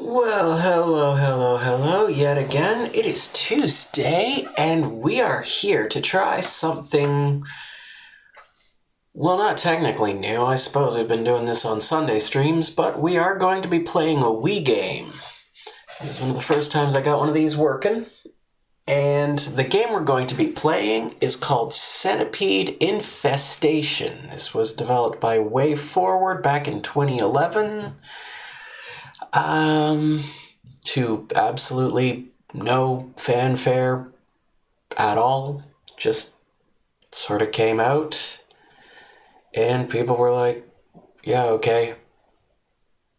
Well, hello, yet again. It is Tuesday, and we are here to try something, well, not technically new. I suppose we've been doing this on Sunday streams, but we are going to be playing a Wii game. This is one of the first times I got one of these working, and the game we're going to be playing is called Centipede Infestation. This was developed by Way Forward back in 2011. To absolutely no fanfare at all. Just sort of came out, and people were like, yeah, okay,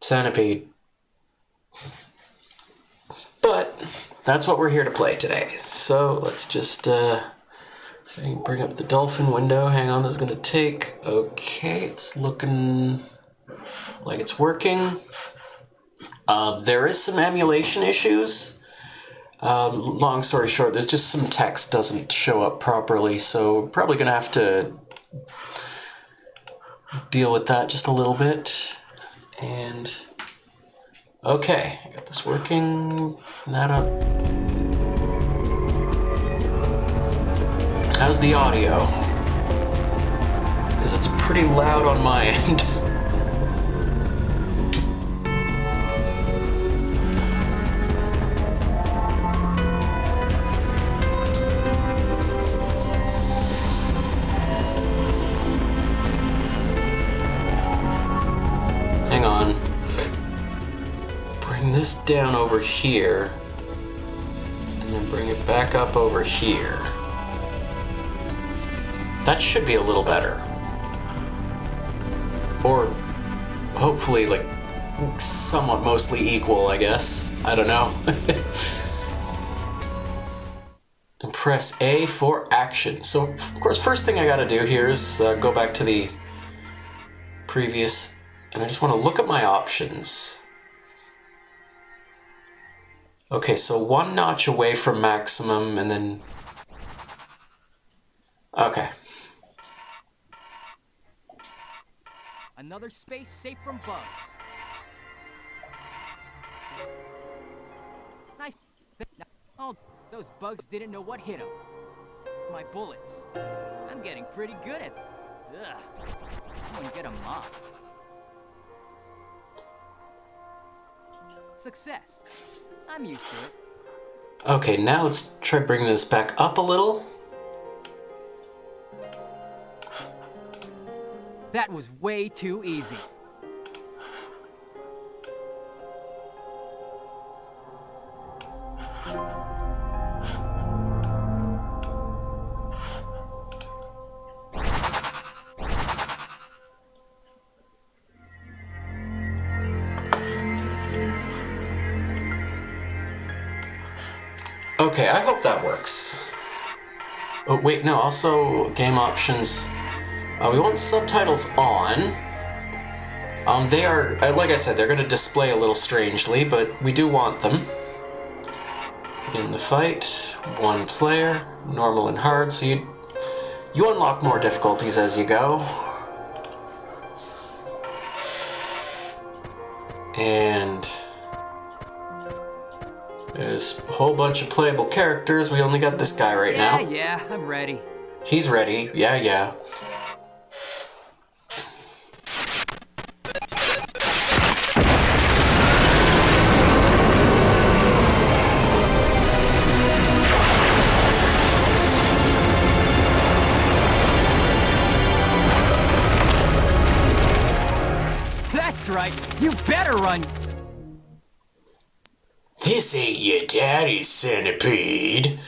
Centipede. But that's what we're here to play today. So let's just bring up the dolphin window. Hang on, this is going to take... Okay, it's looking like it's working. There is some emulation issues. Long story short, there's just some text doesn't show up properly, so we're probably going to have to deal with that just a little bit. And okay, I got this working. That up. How's the audio? Because it's pretty loud on my end. Hang on. Bring this down over here, and then bring it back up over here. That should be a little better. Or hopefully, like, somewhat mostly equal, I guess. I don't know. And press A for action. So, of course, first thing I gotta do here is go back to the previous, and I just want to look at my options. Okay, so one notch away from maximum, and then... Okay. Another space safe from bugs. Nice. Oh, those bugs didn't know what hit them. My bullets. I'm getting pretty good at them. Ugh. Someone get a mop. Success. I'm used to it. Okay, now let's try bringing this back up a little. That was way too easy. Okay, I hope that works. Oh, wait, no, also game options. We want subtitles on. They are, like I said, they're going to display a little strangely, but we do want them. Begin the fight, one player, normal and hard, so you unlock more difficulties as you go. And there's a whole bunch of playable characters. We only got this guy right now. Yeah, I'm ready. He's ready. Yeah. That's right. You better run. This ain't your daddy's centipede.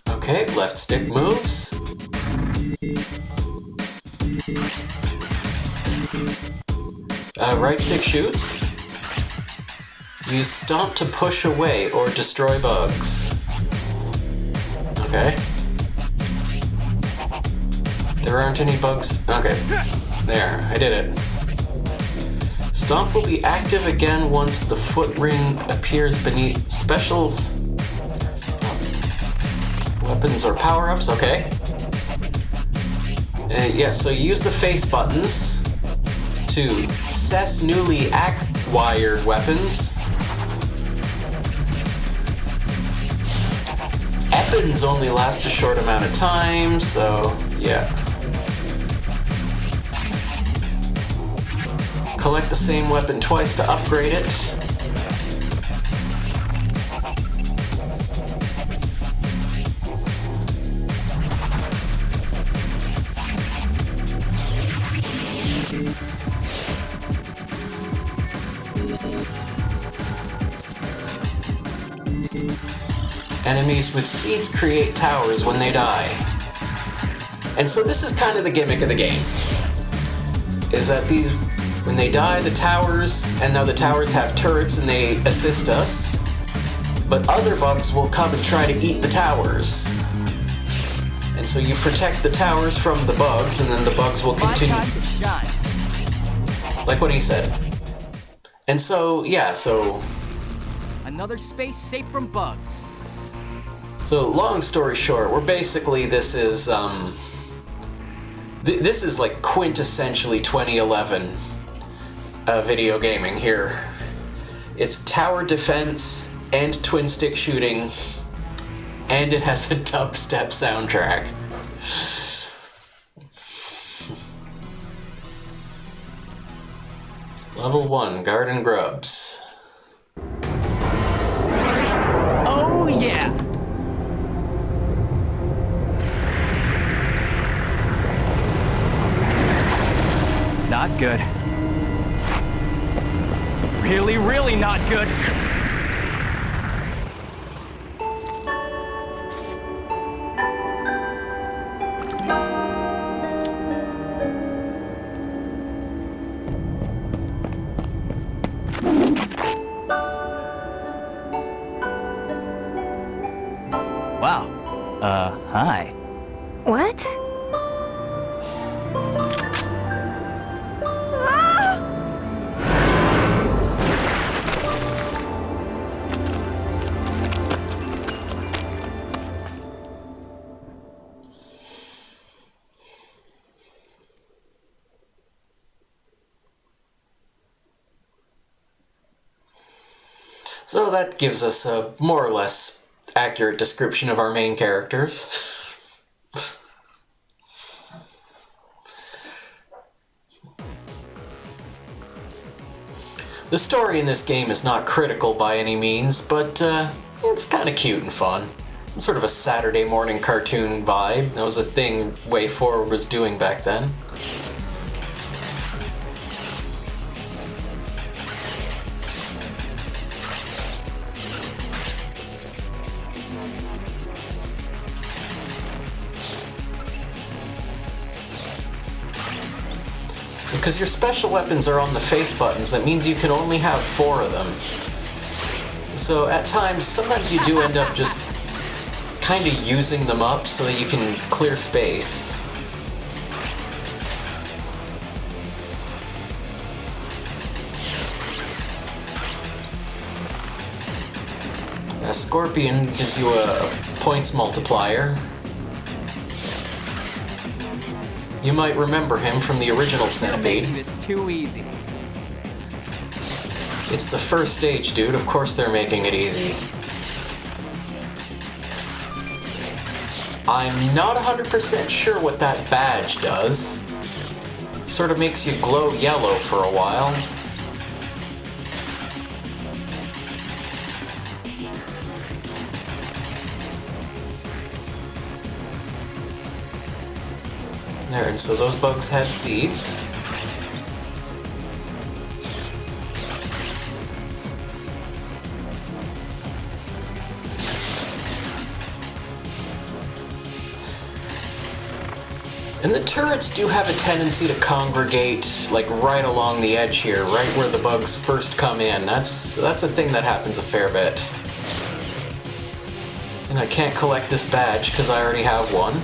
Okay, left stick moves. Right stick shoots. Use stomp to push away or destroy bugs. Okay. There aren't any bugs. Okay. There, I did it. Stomp will be active again once the foot ring appears beneath specials, weapons, or power-ups. Okay. Yeah, so you use the face buttons to cess newly acquired weapons. Weapons only last a short amount of time, so yeah. Collect the same weapon twice to upgrade it. Enemies with seeds create towers when they die. And so this is kind of the gimmick of the game. Is that these, when they die, the towers, and now the towers have turrets and they assist us, but other bugs will come and try to eat the towers. And so you protect the towers from the bugs, and then the bugs will continue. My time to shine. Like what he said. And so, yeah, so... Another space safe from bugs. So, long story short, we're basically, this is like quintessentially 2011 video gaming here. It's tower defense and twin stick shooting, and it has a dubstep soundtrack. Level 1, Garden Grubs. Oh yeah! Not good. Really, really not good. Wow. Hi. What? So that gives us a more or less accurate description of our main characters. The story in this game is not critical by any means, but it's kind of cute and fun. It's sort of a Saturday morning cartoon vibe. That was a thing Way Forward was doing back then. Because your special weapons are on the face buttons, that means you can only have 4 of them. So at times, sometimes you do end up just kind of using them up so that you can clear space. A Scorpion gives you a points multiplier. You might remember him from the original You're Centipede. making this too easy. It's the first stage, dude. Of course they're making it easy. I'm not 100% sure what that badge does. Sort of makes you glow yellow for a while. There, and so those bugs had seeds. And the turrets do have a tendency to congregate, like, right along the edge here, right where the bugs first come in. That's a thing that happens a fair bit. And I can't collect this badge because I already have one.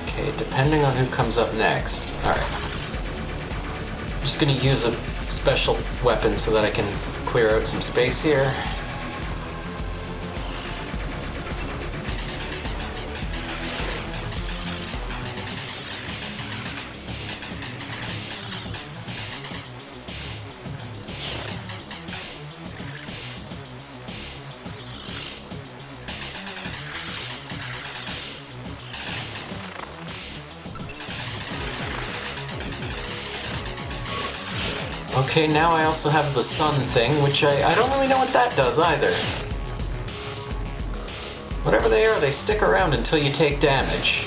Okay, depending on who comes up next. Alright. I'm just gonna use a special weapon so that I can clear out some space here. Okay, now I also have the sun thing, which I don't really know what that does either. Whatever they are, they stick around until you take damage.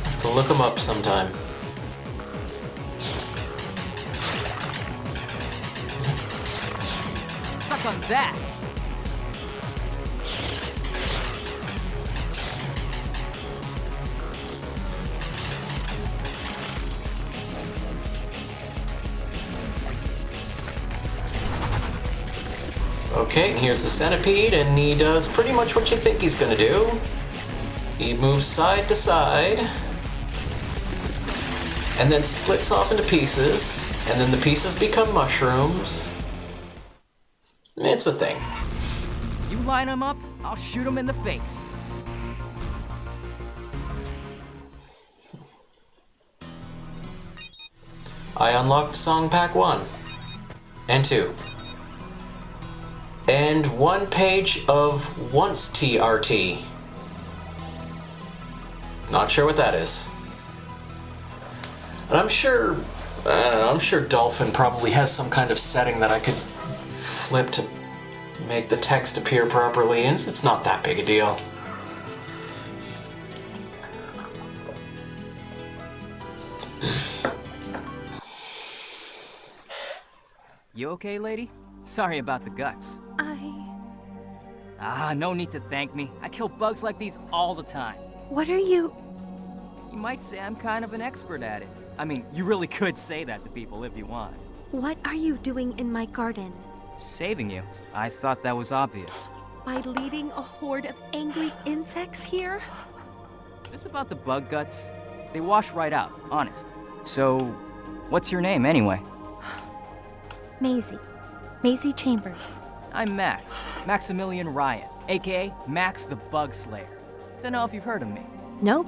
Have to look them up sometime. Suck on that! Okay, and here's the Centipede, and he does pretty much what you think he's gonna do. He moves side to side, and then splits off into pieces, and then the pieces become mushrooms. It's a thing. You line them up, I'll shoot them in the face. I unlocked Song Pack 1 and 2. And 1 page of Once TRT. Not sure what that is. And I'm sure Dolphin probably has some kind of setting that I could flip to make the text appear properly, and it's not that big a deal. You okay, lady? Sorry about the guts. No need to thank me. I kill bugs like these all the time. What are you... You might say I'm kind of an expert at it. I mean, you really could say that to people if you want. What are you doing in my garden? Saving you. I thought that was obvious. By leading a horde of angry insects here? This about the bug guts? They wash right out, honest. So, what's your name anyway? Maisie. Maisie Chambers. I'm Max. Maximilian Ryan, aka Max the Bug Slayer. Don't know if you've heard of me. Nope.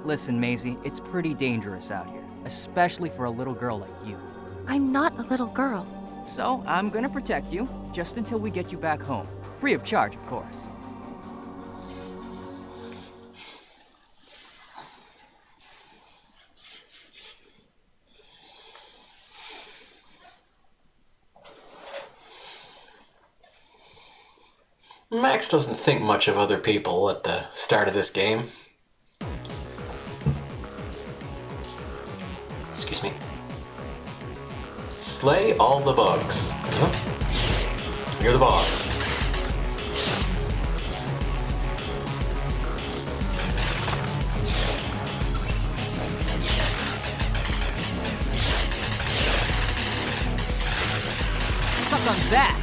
Listen, Maisie, it's pretty dangerous out here, especially for a little girl like you. I'm not a little girl. So, I'm gonna protect you, just until we get you back home. Free of charge, of course. Max doesn't think much of other people at the start of this game. Excuse me. Slay all the bugs. Yep. You're the boss. Suck on that!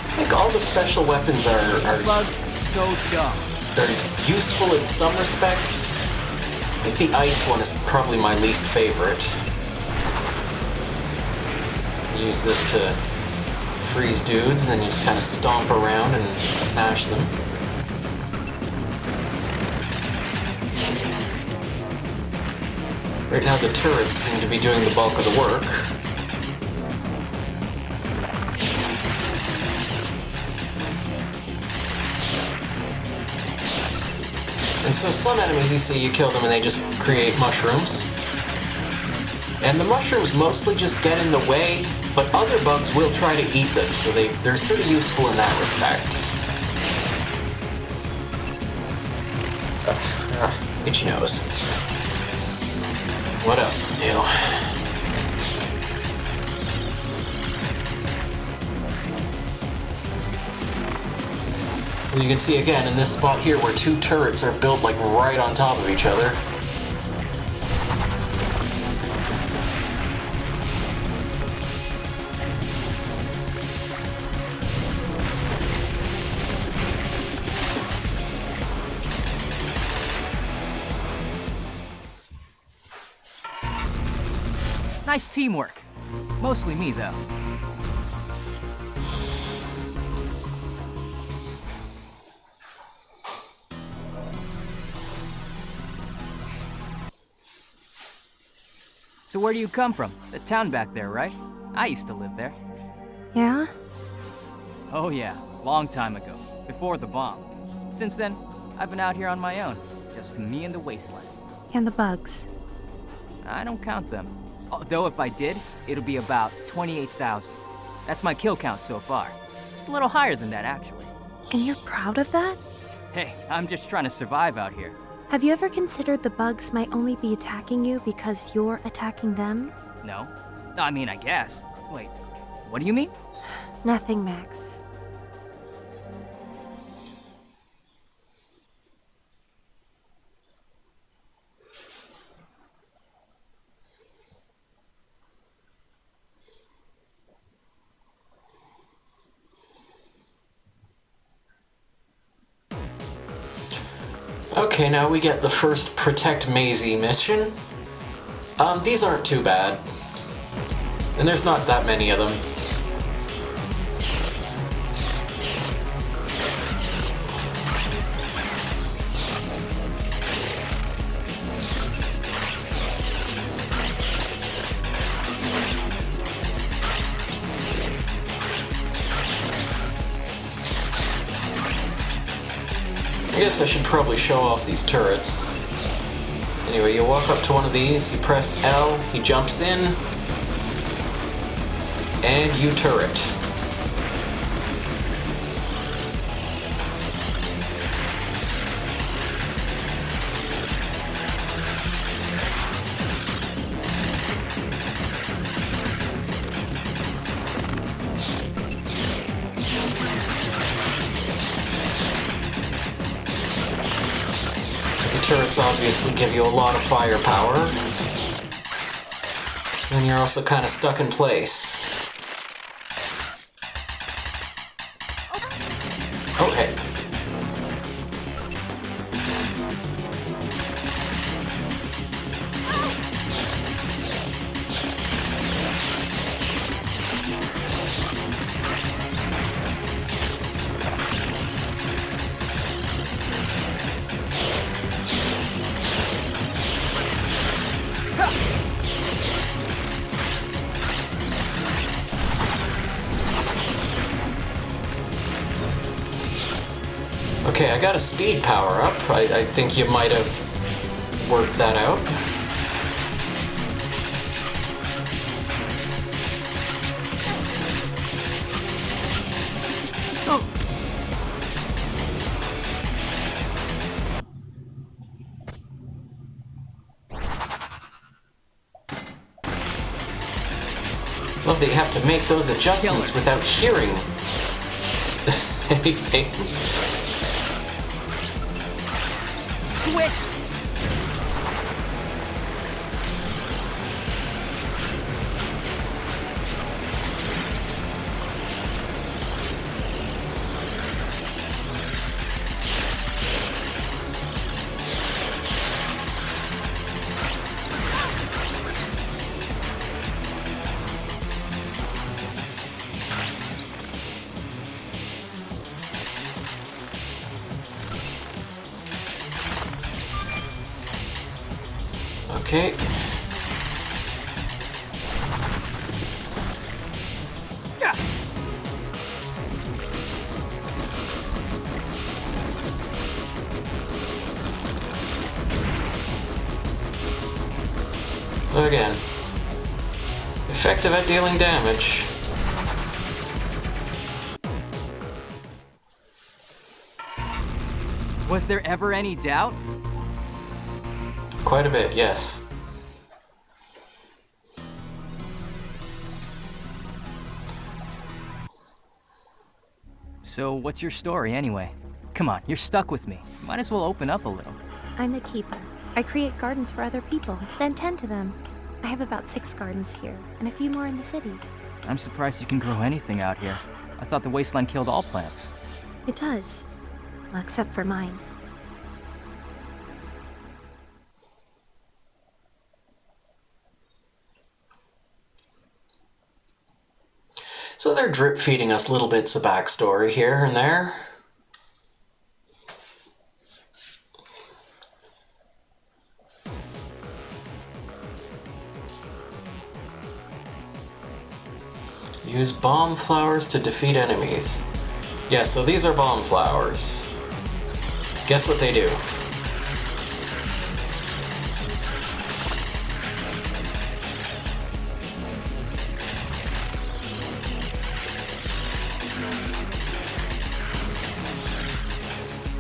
I think all the special weapons are Bugs are so dumb. they're useful in some respects. I think the ice one is probably my least favorite. Use this to freeze dudes, and then you just kind of stomp around and smash them. Right now the turrets seem to be doing the bulk of the work. And so some enemies, you see, you kill them and they just create mushrooms. And the mushrooms mostly just get in the way, but other bugs will try to eat them, so they're sort of useful in that respect. Itchy nose. What else is new? Well, you can see again in this spot here where 2 turrets are built like right on top of each other. Nice teamwork. Mostly me, though. So where do you come from? The town back there, right? I used to live there. Yeah? Oh yeah, long time ago, before the bomb. Since then, I've been out here on my own, just me and the wasteland. And the bugs. I don't count them. Though if I did, it'll be about 28,000. That's my kill count so far. It's a little higher than that, actually. And you're proud of that? Hey, I'm just trying to survive out here. Have you ever considered the bugs might only be attacking you because you're attacking them? No? I mean, I guess. Wait, what do you mean? Nothing, Max. Okay, now we get the first Protect Maisie mission. These aren't too bad. And there's not that many of them. I guess I should probably show off these turrets. Anyway, you walk up to one of these, you press L, he jumps in, and you turret. The turrets obviously give you a lot of firepower. And you're also kind of stuck in place. Oh, hey. Okay, I got a speed power up. I think you might have worked that out. Oh. Love that you have to make those adjustments without hearing anything. Squish! Okay. Again. Effective at dealing damage. Was there ever any doubt? Quite a bit, yes. So what's your story anyway? Come on, you're stuck with me. Might as well open up a little. I'm a keeper. I create gardens for other people, then tend to them. I have about 6 gardens here, and a few more in the city. I'm surprised you can grow anything out here. I thought the wasteland killed all plants. It does. Well, except for mine. So they're drip feeding us little bits of backstory here and there. Use bomb flowers to defeat enemies. Yeah, so these are bomb flowers. Guess what they do?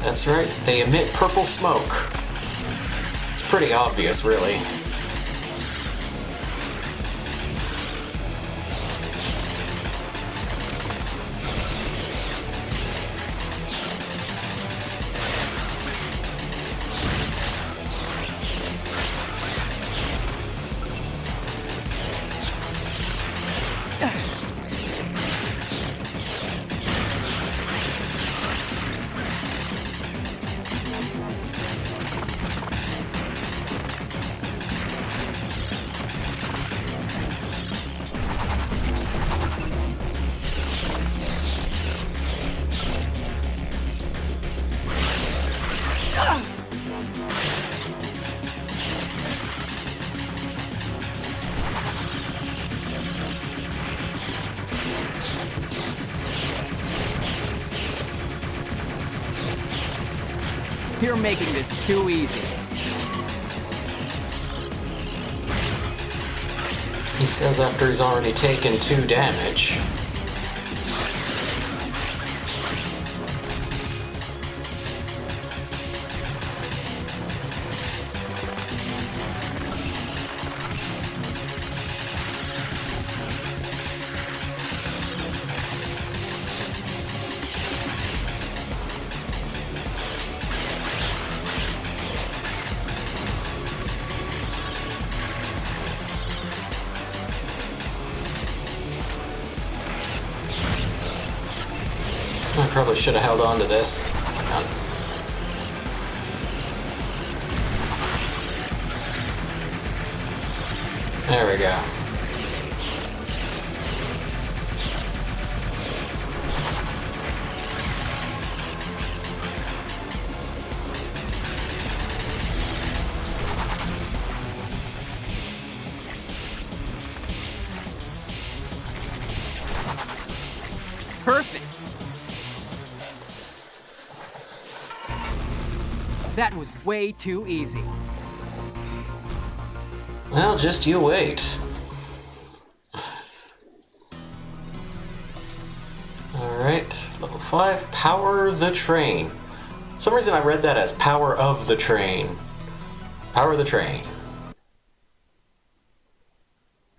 That's right, they emit purple smoke. It's pretty obvious, really. You're making this too easy. He says after he's already taken 2 damage. I probably should have held on to this. There we go. Perfect. That was way too easy. Well, just you wait. Alright, level 5, power the train. For some reason I read that as power of the train. Power the train.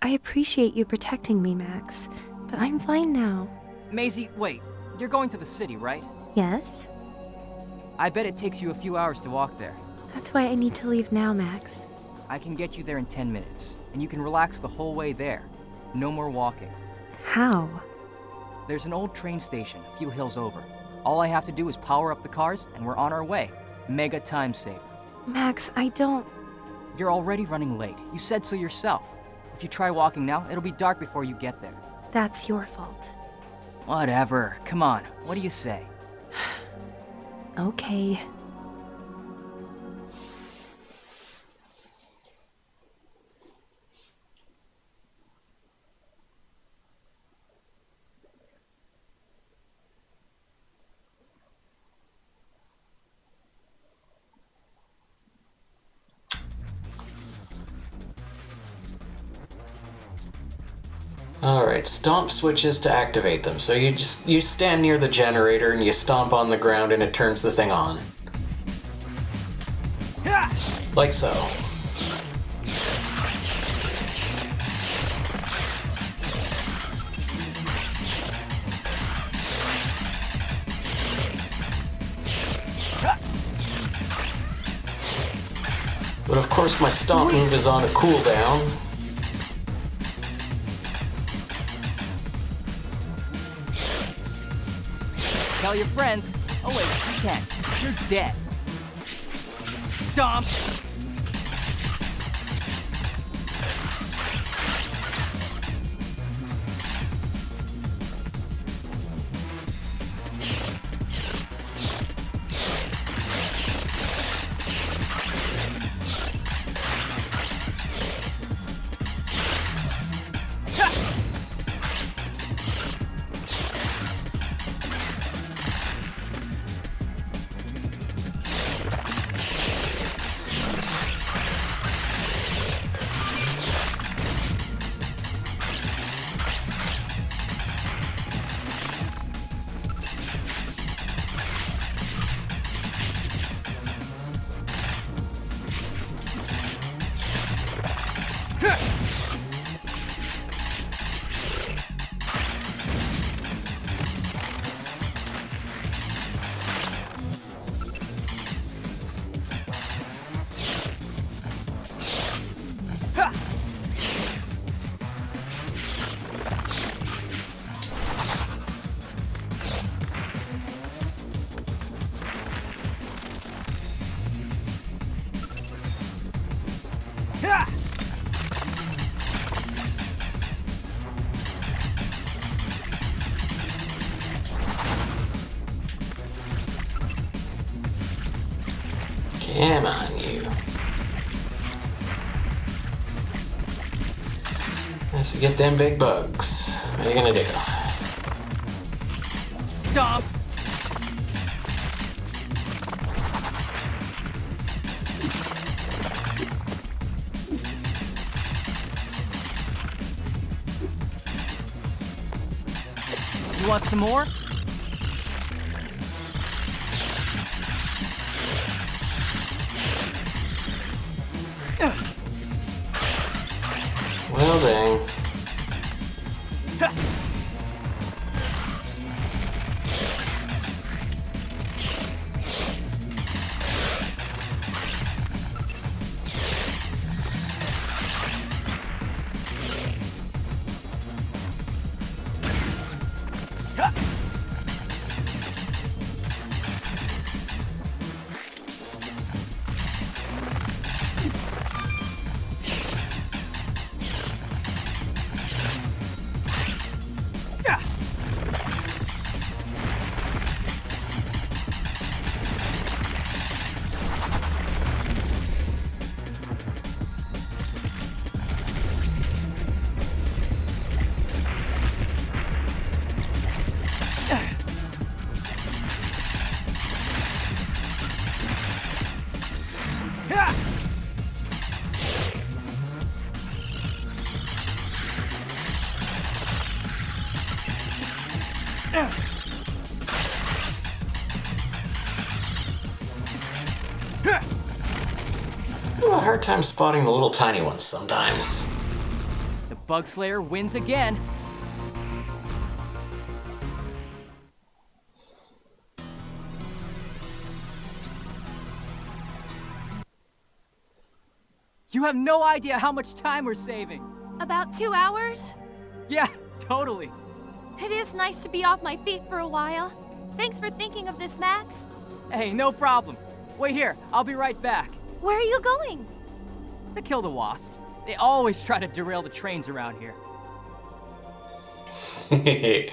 I appreciate you protecting me, Max, but I'm fine now. Maisie, wait. You're going to the city, right? Yes? I bet it takes you a few hours to walk there. That's why I need to leave now, Max. I can get you there in 10 minutes, and you can relax the whole way there. No more walking. How? There's an old train station a few hills over. All I have to do is power up the cars, and we're on our way. Mega time saver. Max, I don't... You're already running late. You said so yourself. If you try walking now, it'll be dark before you get there. That's your fault. Whatever. Come on. What do you say? Okay. Alright, stomp switches to activate them. So you stand near the generator and you stomp on the ground and it turns the thing on. Like so. But of course my stomp move is on a cooldown. Tell your friends. Oh wait, you can't. You're dead. Stomp! Ha! Come on, you. Let's get them big bugs. What are you gonna do? Stomp! You want some more? Well, dang. I have a hard time spotting the little tiny ones sometimes. The Bug Slayer wins again. You have no idea how much time we're saving. About 2 hours? Yeah, totally. It is nice to be off my feet for a while. Thanks for thinking of this, Max. Hey, no problem. Wait here, I'll be right back. Where are you going? To kill the wasps. They always try to derail the trains around here. He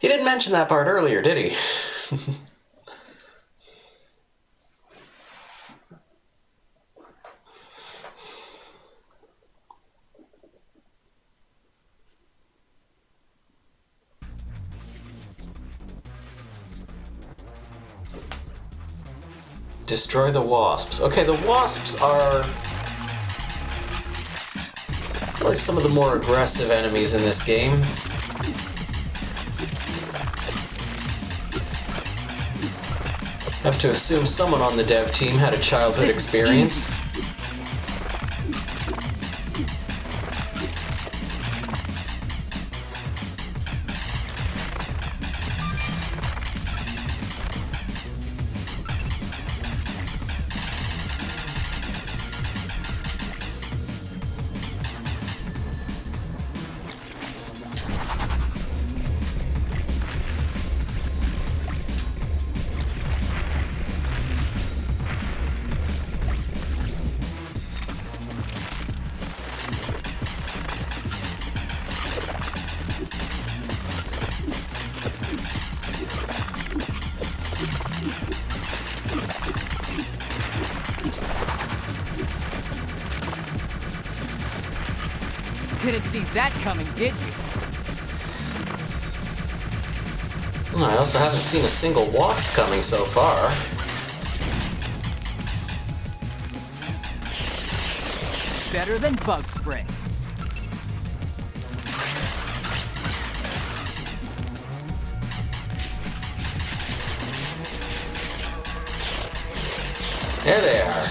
didn't mention that part earlier, did he? Destroy the wasps. Okay, the wasps are probably some of the more aggressive enemies in this game. Have to assume someone on the dev team had a childhood This is experience. Didn't see that coming, did you? I also haven't seen a single wasp coming so far. Better than bug spray. There they are.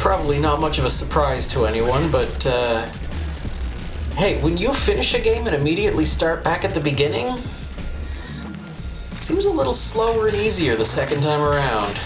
probably not much of a surprise to anyone, but hey, when you finish a game and immediately start back at the beginning, it seems a little slower and easier the second time around.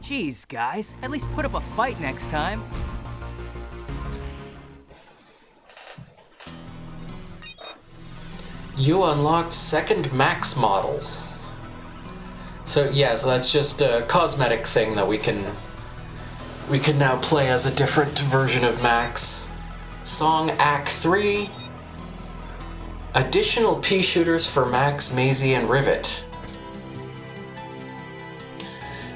Jeez, guys, at least put up a fight next time. You unlocked second max model. So that's just a cosmetic thing that we can now play as a different version of Max. Song Act 3. Additional pea shooters for Max, Maisie, and Rivet.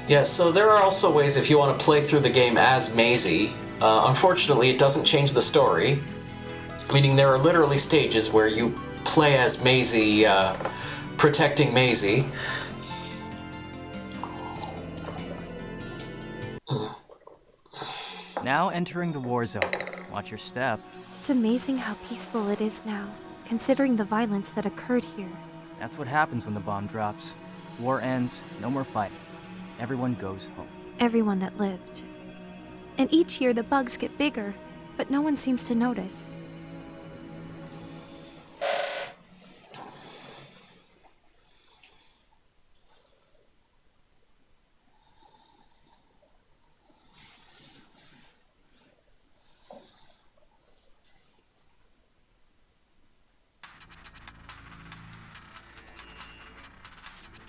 Yeah, so there are also ways if you want to play through the game as Maisie. Unfortunately, it doesn't change the story. Meaning there are literally stages where you play as Maisie, protecting Maisie. Now entering the war zone. Watch your step. It's amazing how peaceful it is now, considering the violence that occurred here. That's what happens when the bomb drops. War ends, no more fighting. Everyone goes home. Everyone that lived. And each year the bugs get bigger, but no one seems to notice.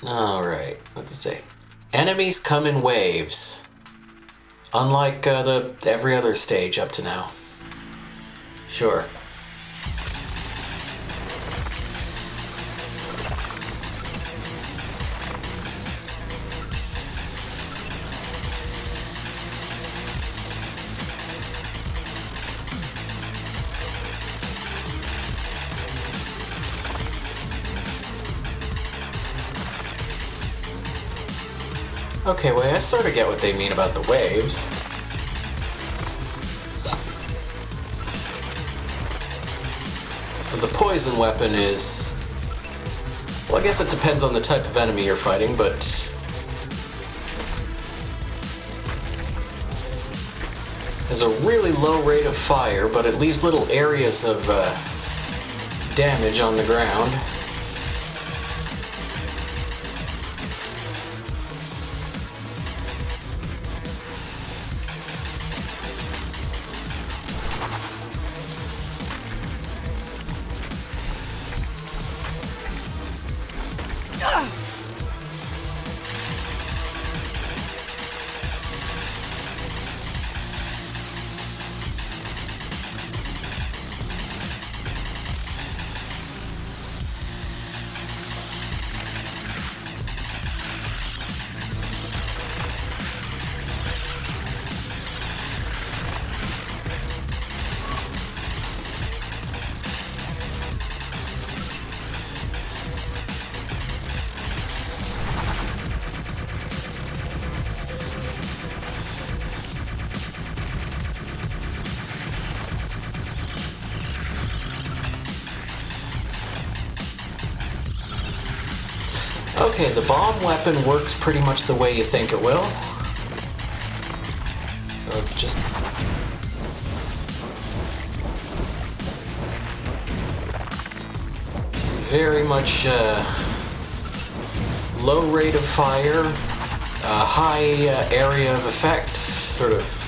Alright, what does it say? Enemies come in waves. Unlike every other stage up to now. Sure. Okay, well, I sort of get what they mean about the waves. The poison weapon is... well, I guess it depends on the type of enemy you're fighting, but... has a really low rate of fire, but it leaves little areas of damage on the ground. Okay, the bomb weapon works pretty much the way you think it will. It's just... it's very much low rate of fire, high area of effect, sort of.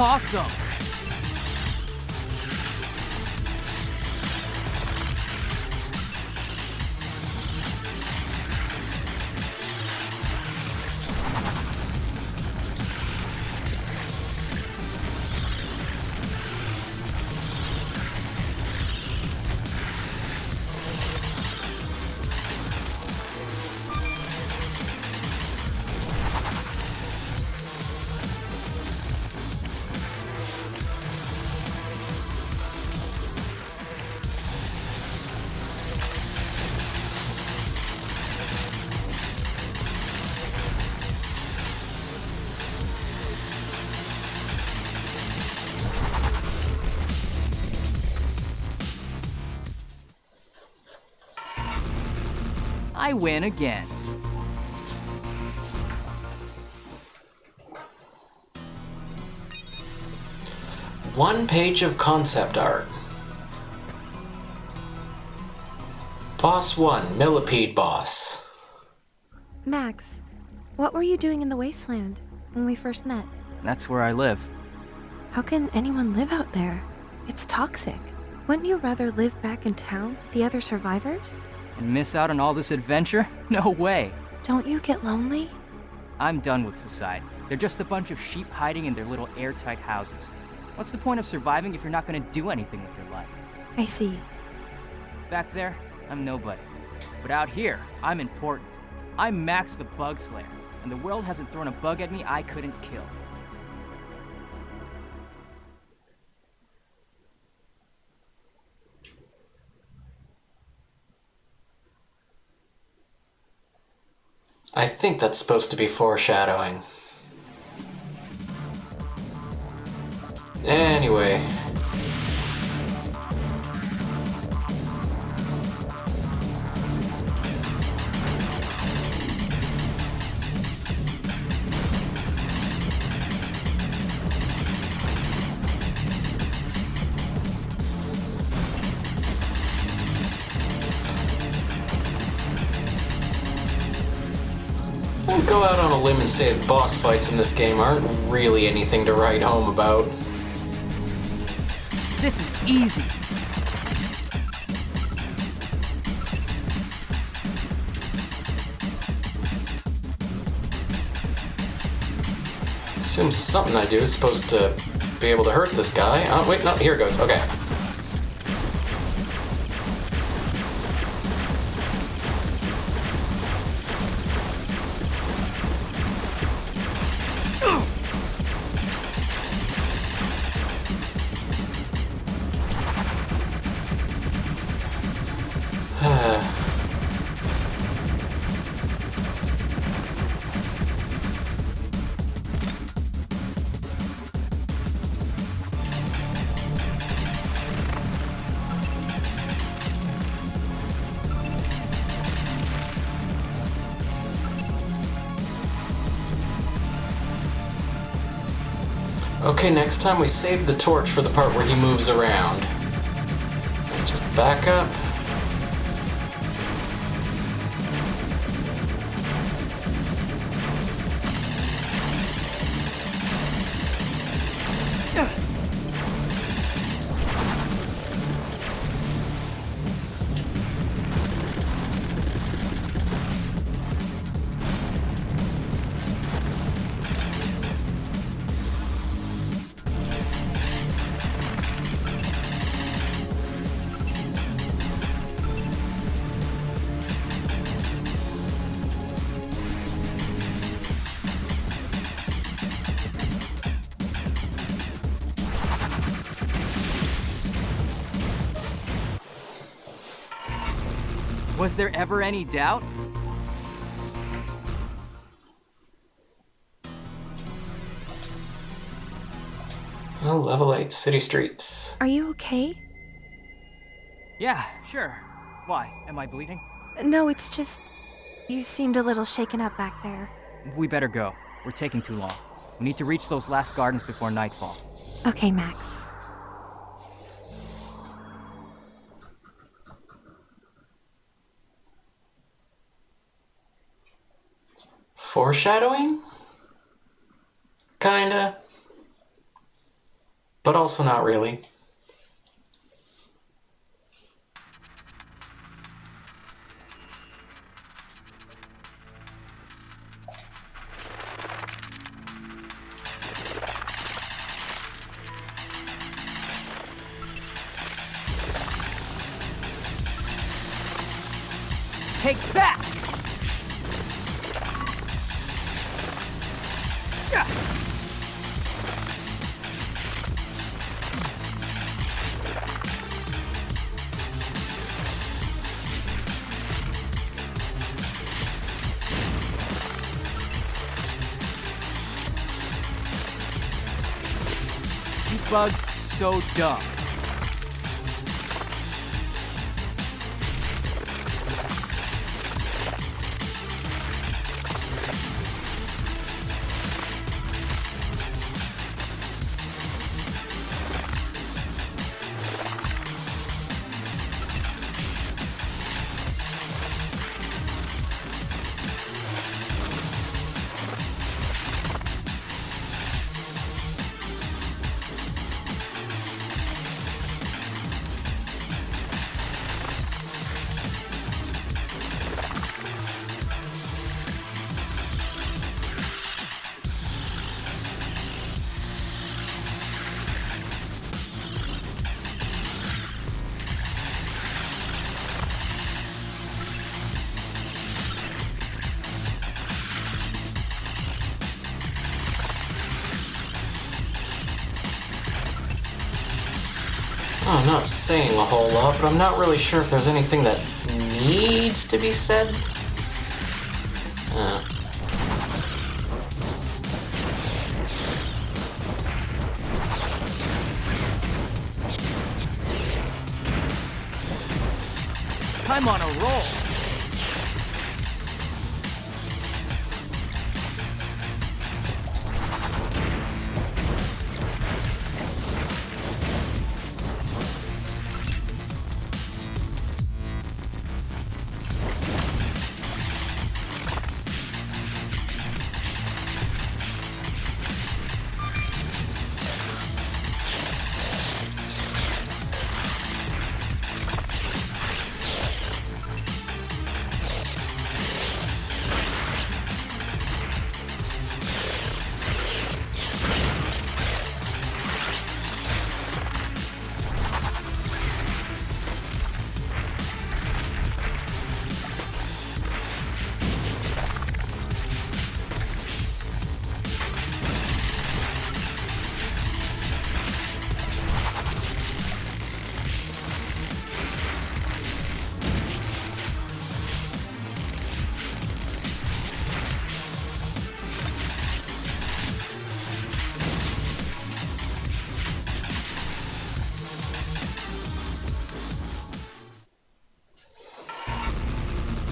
awesome! I win again. One page of concept art. Boss 1, Millipede Boss. Max, what were you doing in the wasteland when we first met? That's where I live. How can anyone live out there? It's toxic. Wouldn't you rather live back in town with the other survivors? And miss out on all this adventure? No way. Don't you get lonely? I'm done with society. They're just a bunch of sheep hiding in their little airtight houses. What's the point of surviving if you're not gonna do anything with your life? I see. Back there, I'm nobody. But out here, I'm important. I'm Max the Bug Slayer, and the world hasn't thrown a bug at me I couldn't kill. I think that's supposed to be foreshadowing. Anyway. I'll go out on a limb and say the boss fights in this game aren't really anything to write home about. This is easy. Assume something I do is supposed to be able to hurt this guy. Oh, wait, no, here it goes. Okay. Okay, next time we save the torch for the part where he moves around. Let's just back up. Was there ever any doubt? Oh, level 8 city streets. Are you okay? Yeah, sure. Why? Am I bleeding? No, it's just... You seemed a little shaken up back there. We better go. We're taking too long. We need to reach those last gardens before nightfall. Okay, Max. Foreshadowing? Kinda. but also not really. Take that! You bugs so dumb. I'm not saying a whole lot, but I'm not really sure if there's anything that needs to be said. I'm on a roll.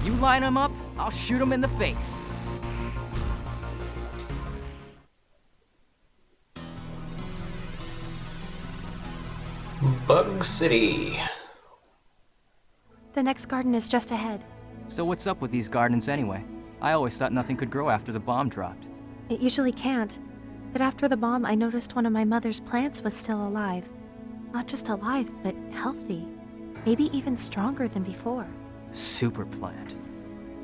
You line them up, I'll shoot them in the face. Bug City. The next garden is just ahead. So what's up with these gardens anyway? I always thought nothing could grow after the bomb dropped. It usually can't. But after the bomb, I noticed one of my mother's plants was still alive. Not just alive, but healthy. Maybe even stronger than before. Super plant.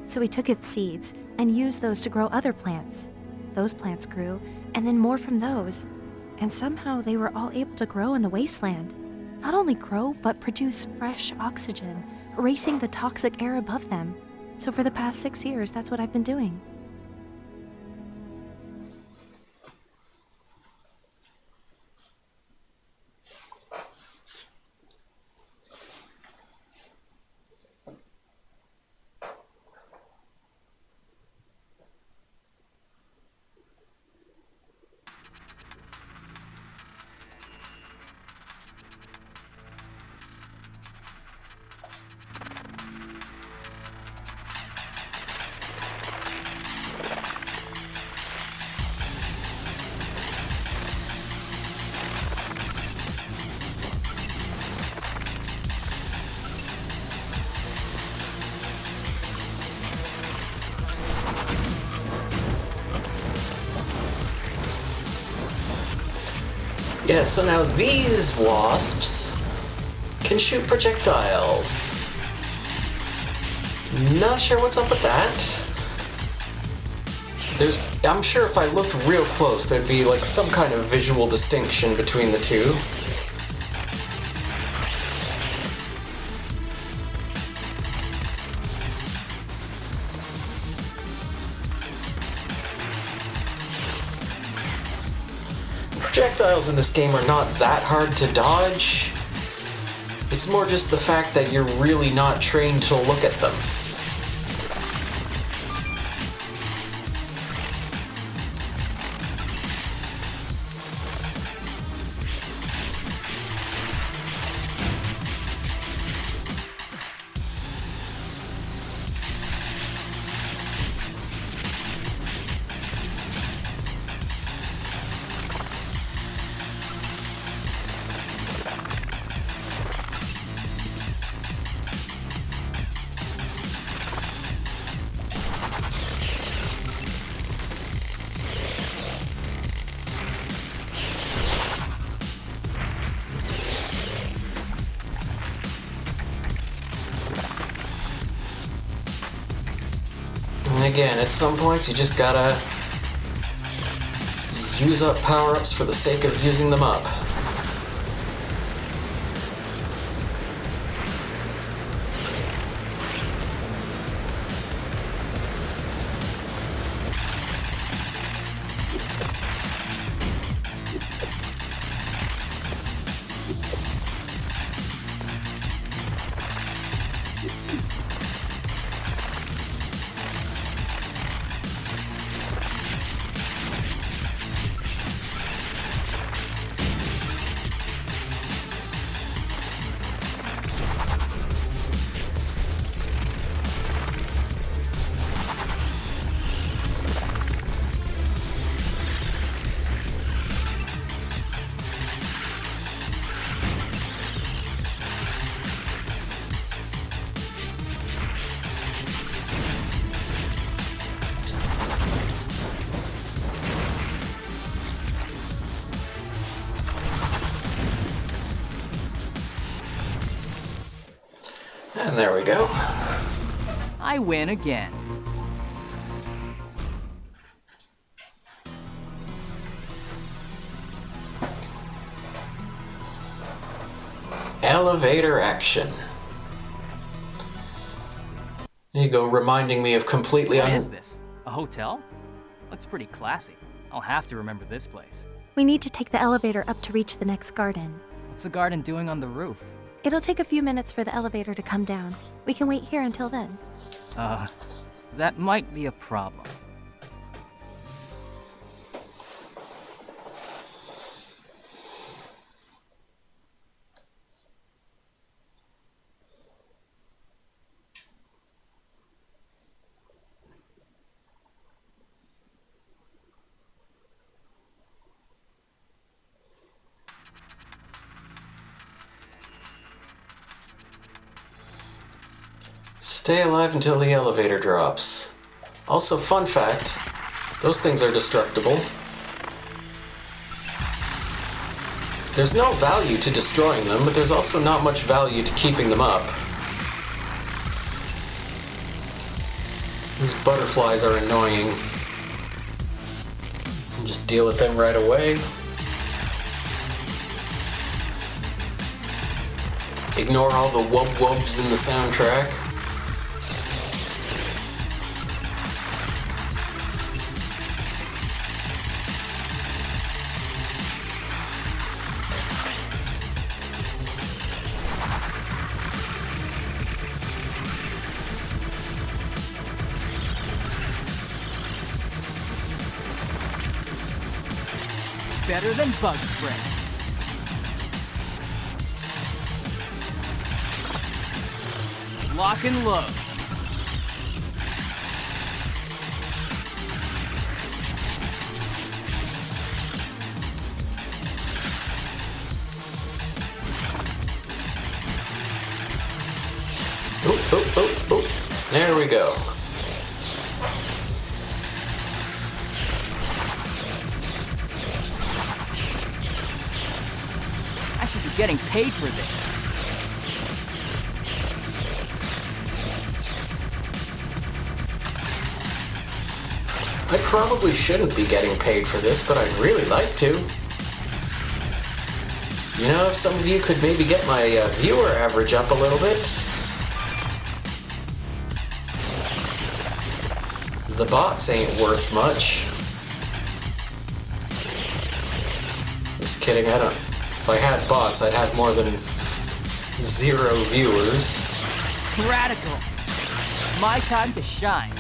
So we took its seeds and used those to grow other plants. Those plants grew, and then more from those. And somehow they were all able to grow in the wasteland. Not only grow, but produce fresh oxygen, erasing the toxic air above them. So for the past 6 years, that's what I've been doing. Yeah, so now these wasps can shoot projectiles. Not sure what's up with that. I'm sure if I looked real close, there'd be like some kind of visual distinction between the two. Projectiles in this game are not that hard to dodge. It's more just the fact that you're really not trained to look at them. And again, at some points you just gotta use up power-ups for the sake of using them up. And there we go. I win again. Elevator action. There you go, reminding me of completely What is this? A hotel? Looks pretty classy. I'll have to remember this place. We need to take the elevator up to reach the next garden. What's the garden doing on the roof? It'll take a few minutes for the elevator to come down. We can wait here until then. That might be a problem. Stay alive until the elevator drops. Also, fun fact, those things are destructible. There's no value to destroying them, but there's also not much value to keeping them up. These butterflies are annoying. Just deal with them right away. Ignore all the wub-wubs in the soundtrack. Better than bug spray. Lock and load. Oh, oh, oh, oh. There we go. getting paid for this. I probably shouldn't be getting paid for this, but I'd really like to. You know, if some of you could maybe get my viewer average up a little bit. The bots ain't worth much. Just kidding, I don't... If I had bots, I'd have more than 0 viewers. Radical. My time to shine.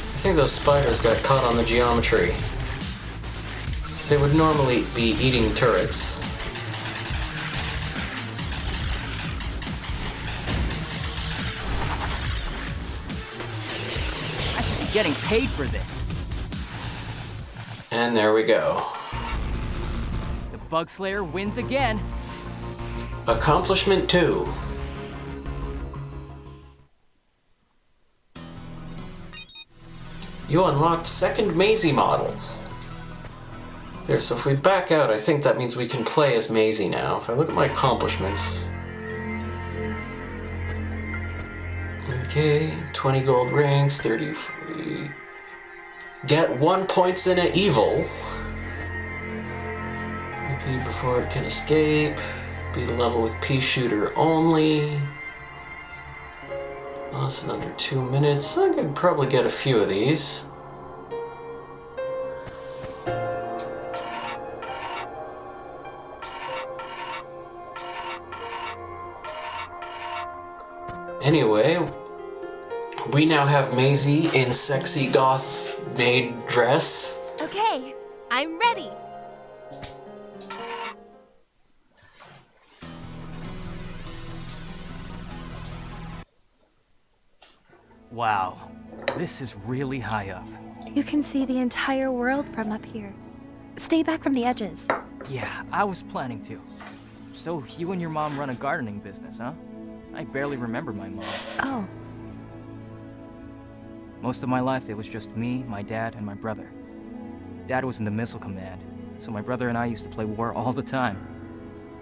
I think those spiders got caught on the geometry. They would normally be eating turrets. I should be getting paid for this. And there we go. The Bug Slayer wins again. Accomplishment 2. You unlocked second Maisie model. There, so if we back out, I think that means we can play as Maisie now. If I look at my accomplishments... Okay, 20 gold rings, 30, 40... Get 1 points in an evil. Repeat before it can escape. Be level with pea shooter only. Lost in under 2 minutes. I could probably get a few of these. Anyway, we now have Maisie in sexy goth maid dress. Okay, I'm ready. Wow, this is really high up. You can see the entire world from up here. Stay back from the edges. Yeah, I was planning to. So you and your mom run a gardening business, huh? I barely remember my mom. Oh, Most of my life, it was just me, my dad, and my brother. Dad was in the missile command, so my brother and I used to play war all the time.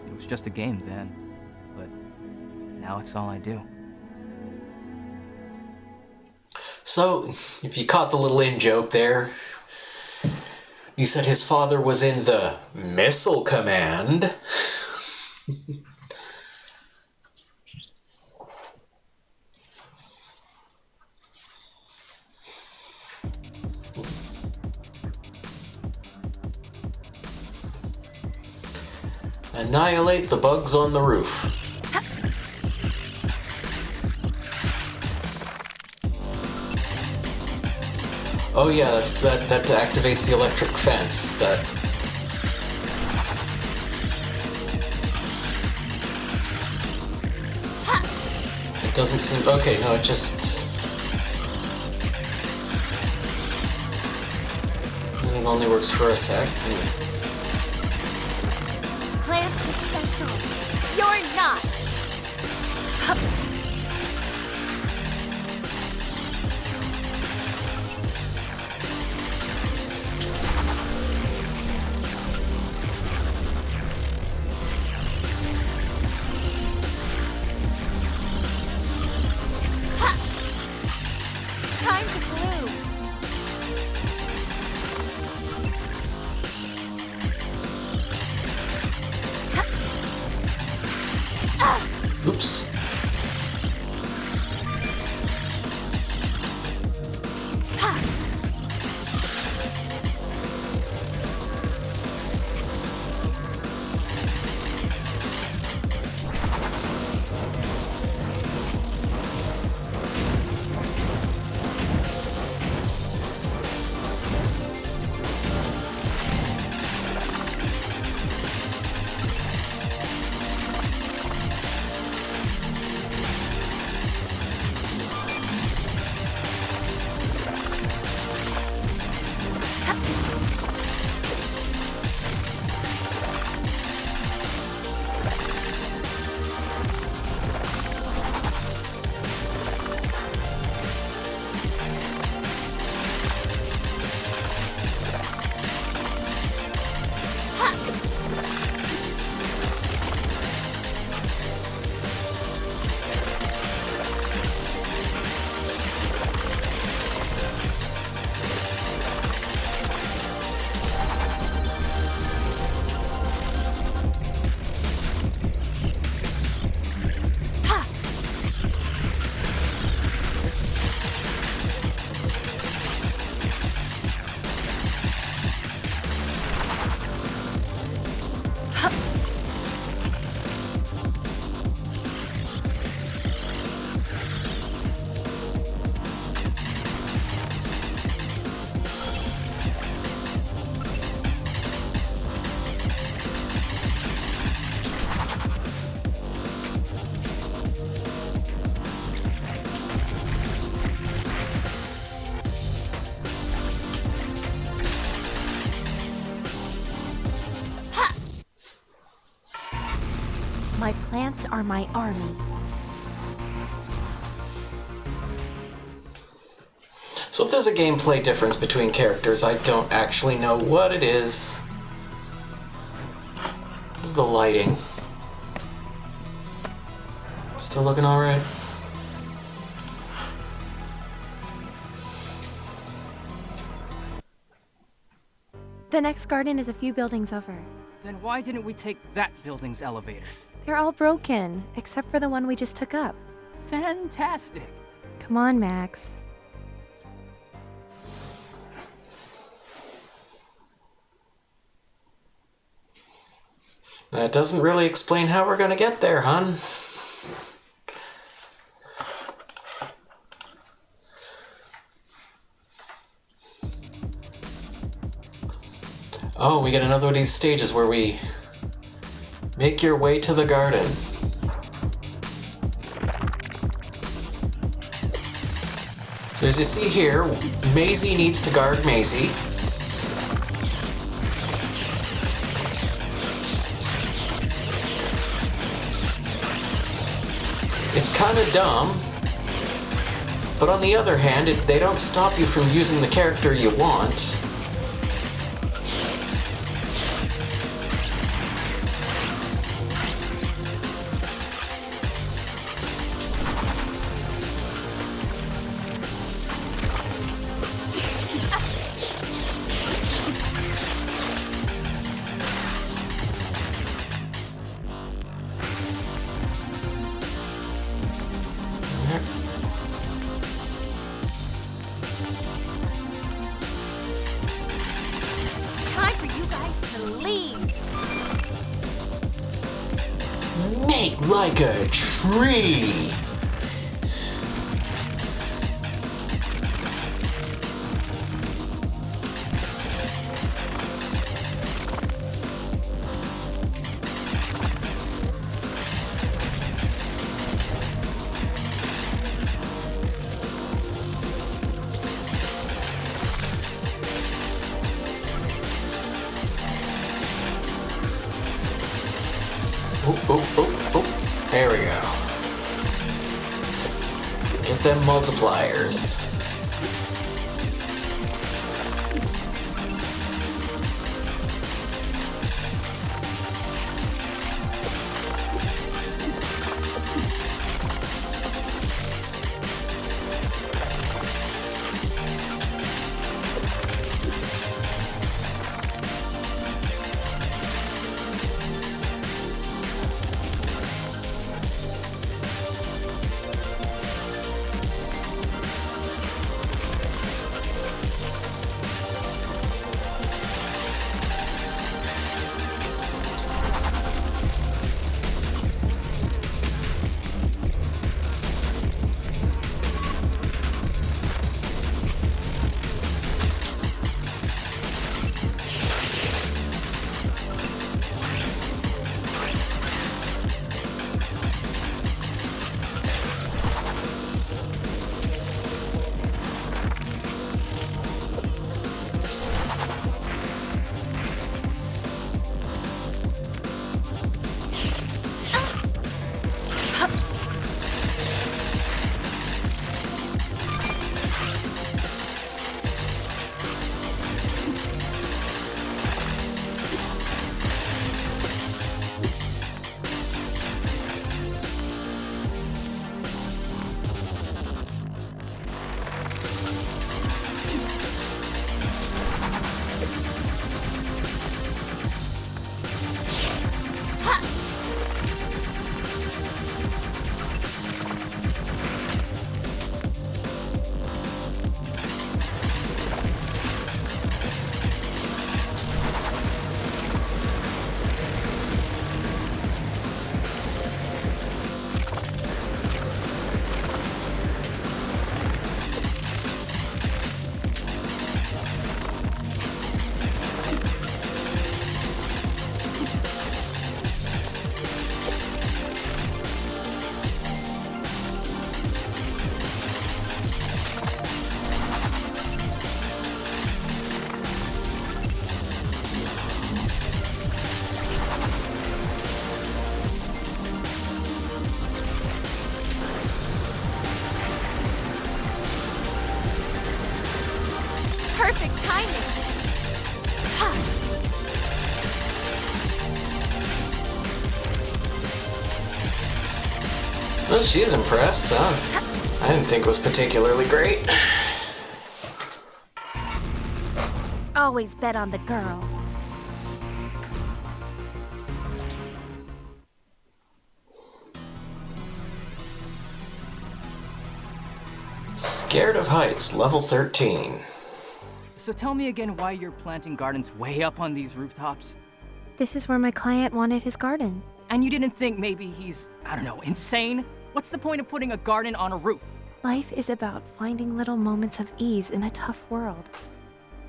It was just a game then, but now it's all I do. So, if you caught the little in-joke there, you said his father was in the missile command. Annihilate the bugs on the roof. Oh yeah, that activates the electric fence. It doesn't seem okay. No, it just. It only works for a sec. plants are special. You're not. Time to bloom. Oops. weeds are my army. So if there's a gameplay difference between characters, I don't actually know what it is. This is the lighting. Still looking alright? The next garden is a few buildings over. Then why didn't we take that building's elevator? They're all broken, except for the one we just took up. Fantastic! Come on, Max. That doesn't really explain how we're gonna get there, hon. Oh, we get another one of these stages where we make your way to the garden. So as you see here, Maisie needs to guard Maisie. It's kind of dumb, but on the other hand, they don't stop you from using the character you want. Time for you guys to leave. Make like a tree! Oh. There we go. Get them multipliers. timing. Ha! Well, she's impressed, huh? I didn't think it was particularly great. Always bet on the girl. Scared of heights, level 13. So tell me again why you're planting gardens way up on these rooftops? This is where my client wanted his garden. And you didn't think maybe he's, I don't know, insane? What's the point of putting a garden on a roof? Life is about finding little moments of ease in a tough world.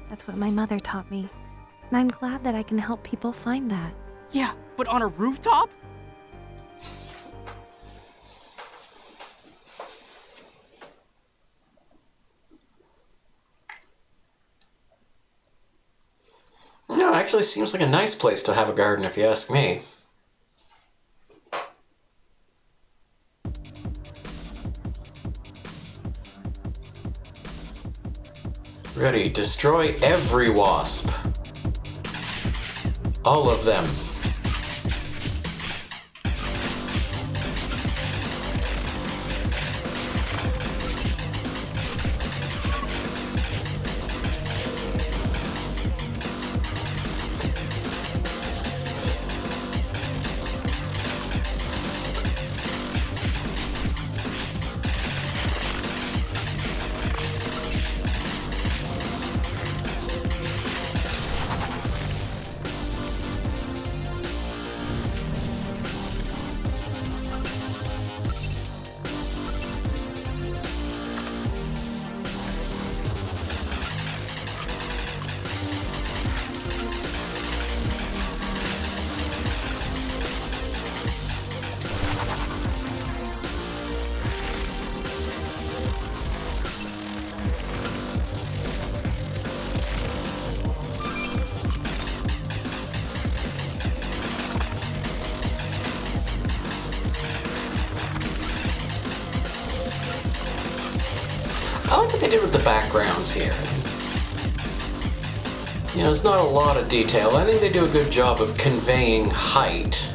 That's what my mother taught me. And I'm glad that I can help people find that. Yeah, but on a rooftop? No, it actually seems like a nice place to have a garden if you ask me. Ready, destroy every wasp. All of them. I like what they did with the backgrounds here. You know, there's not a lot of detail. I think they do a good job of conveying height.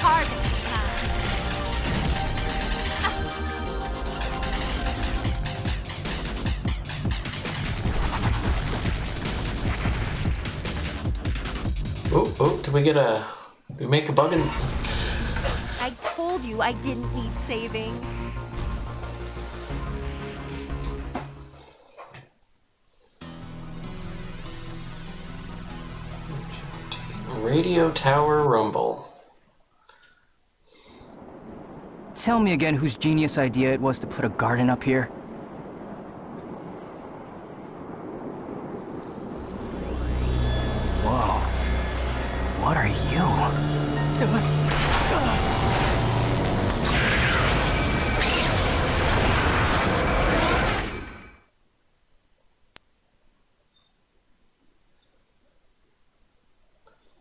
Harvest time. Oh, did we make a bug in? I told you I didn't need saving. Radio tower rumble. Tell me again whose genius idea it was to put a garden up here. Whoa. What are you?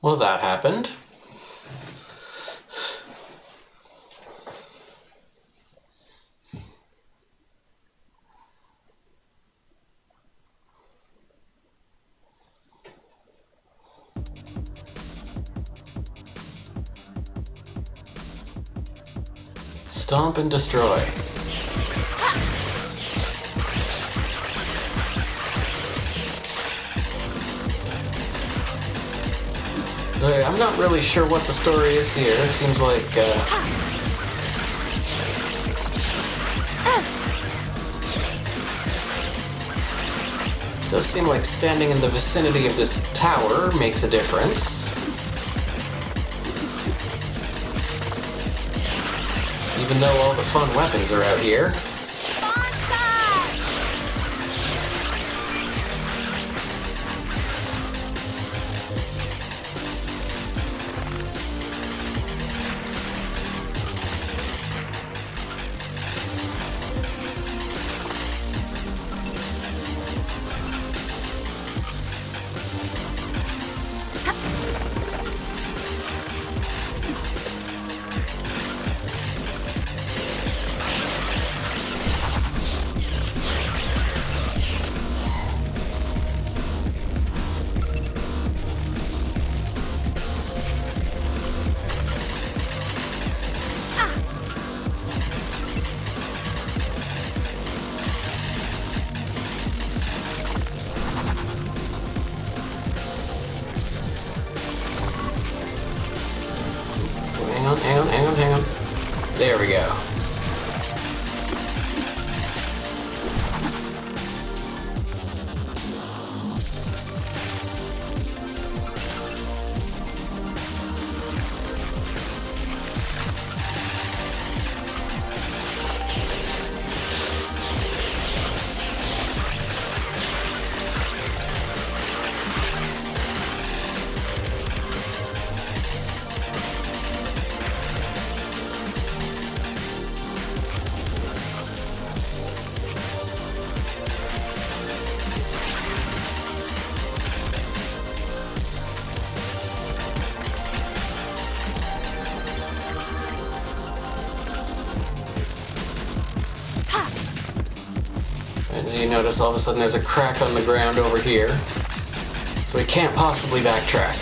Well, that happened. Stomp and destroy. I'm not really sure what the story is here. It seems like, Does seem like standing in the vicinity of this tower makes a difference. Even though all the fun weapons are out here. Hang on. There we go. As you notice, all of a sudden there's a crack on the ground over here, so we can't possibly backtrack.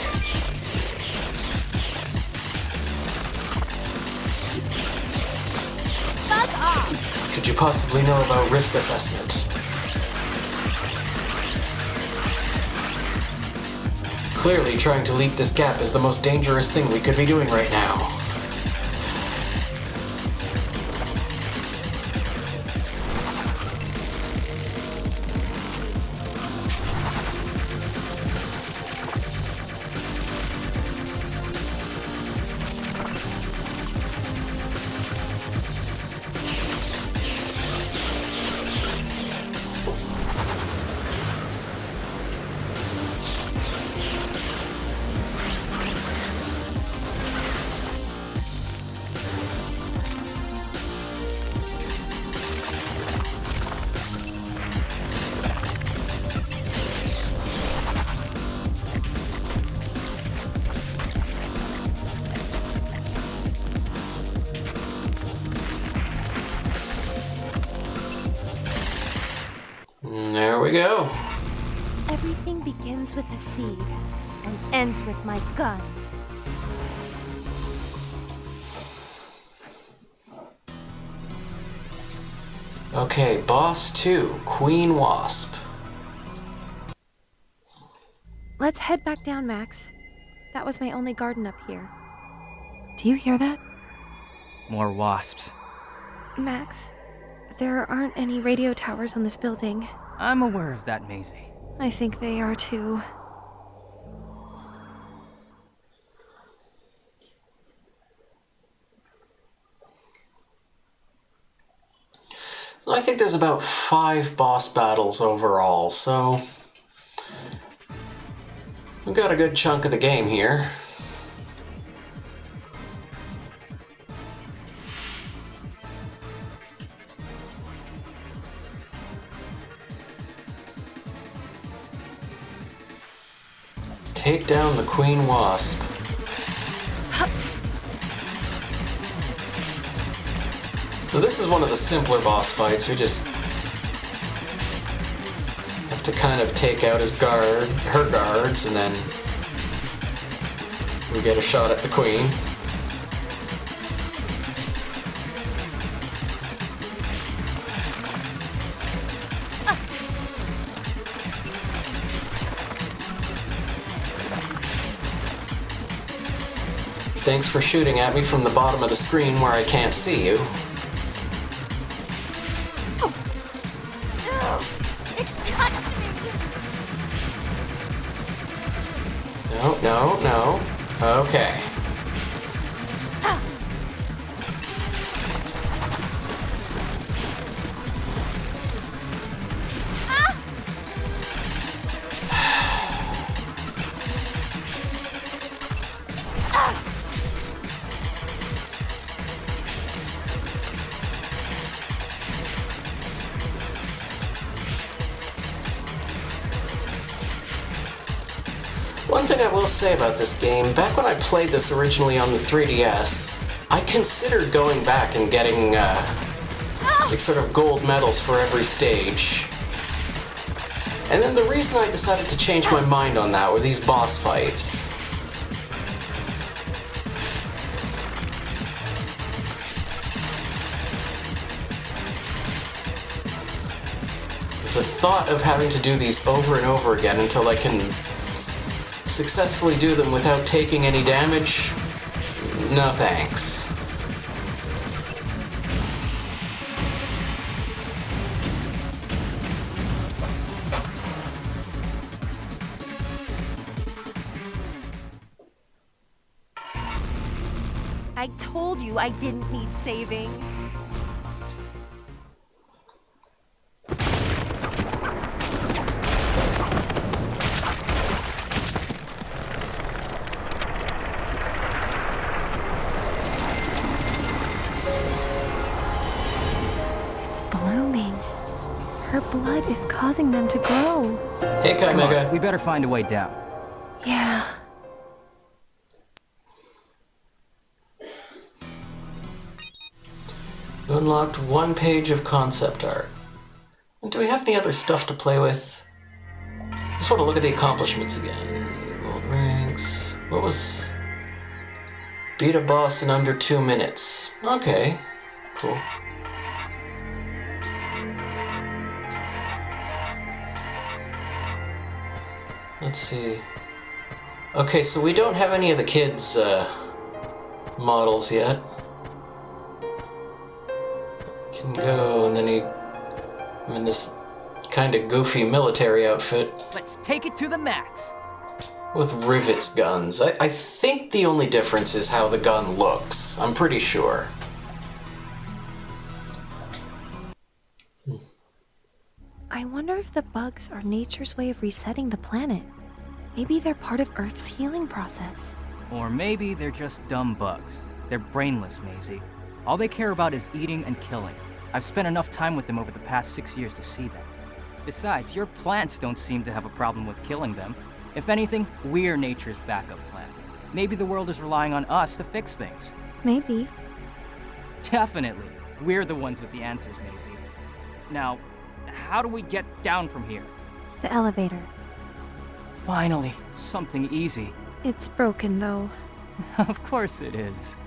Fuck off! Could you possibly know about risk assessment? Clearly, trying to leap this gap is the most dangerous thing we could be doing right now. There we go. Everything begins with a seed and ends with my gun. Okay, boss 2, Queen Wasp. Let's head back down, Max. That was my only garden up here. Do you hear that? More wasps. Max, there aren't any radio towers on this building. I'm aware of that, Maisie. I think they are too. So I think there's about 5 boss battles overall, so we've got a good chunk of the game here. Take down the Queen Wasp. So this is one of the simpler boss fights. We just have to kind of take out her guards, and then we get a shot at the Queen. Thanks for shooting at me from the bottom of the screen where I can't see you. It touched me! No, no. Okay. One thing I will say about this game, back when I played this originally on the 3DS, I considered going back and getting, like, sort of gold medals for every stage. And then the reason I decided to change my mind on that were these boss fights. The thought of having to do these over and over again until I can successfully do them without taking any damage? No thanks. I told you I didn't need saving. Her blood is causing them to grow. Hey, Kai Mega. We better find a way down. Yeah. You unlocked one page of concept art. And do we have any other stuff to play with? Just want to look at the accomplishments again. Gold ranks. What was... Beat a boss in under 2 minutes. Okay. Cool. Let's see. Okay, so we don't have any of the kids' models yet. Can go, and then I'm in this kind of goofy military outfit. Let's take it to the max. With rivets guns. I think the only difference is how the gun looks. I'm pretty sure. I wonder if the bugs are nature's way of resetting the planet. Maybe they're part of Earth's healing process. Or maybe they're just dumb bugs. They're brainless, Maisie. All they care about is eating and killing. I've spent enough time with them over the past 6 years to see that. Besides, your plants don't seem to have a problem with killing them. If anything, we're nature's backup plan. Maybe the world is relying on us to fix things. Maybe. Definitely. We're the ones with the answers, Maisie. Now, how do we get down from here? The elevator. Finally, something easy. It's broken, though. Of course it is.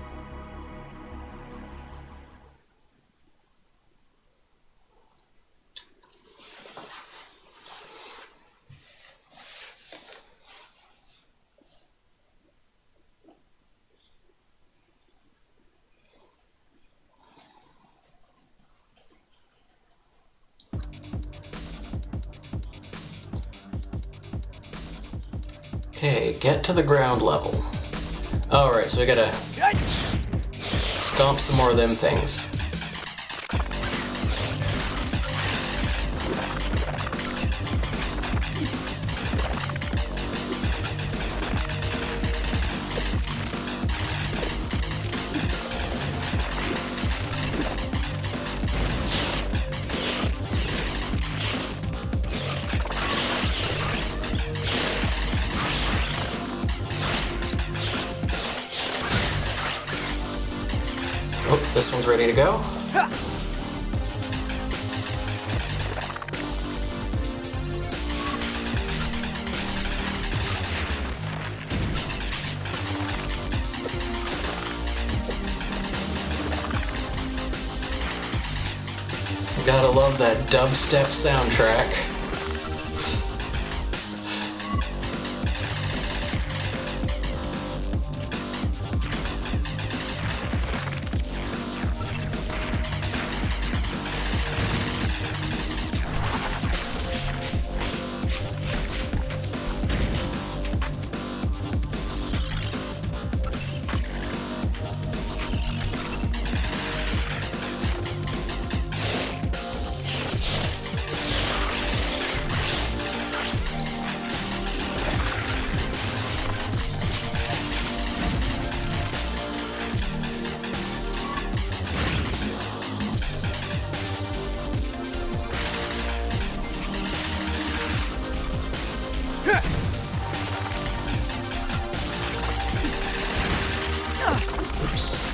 Okay, get to the ground level. Alright, so we gotta stomp some more of them things. Oh, this one's ready to go. Gotta love that dubstep soundtrack. Oops.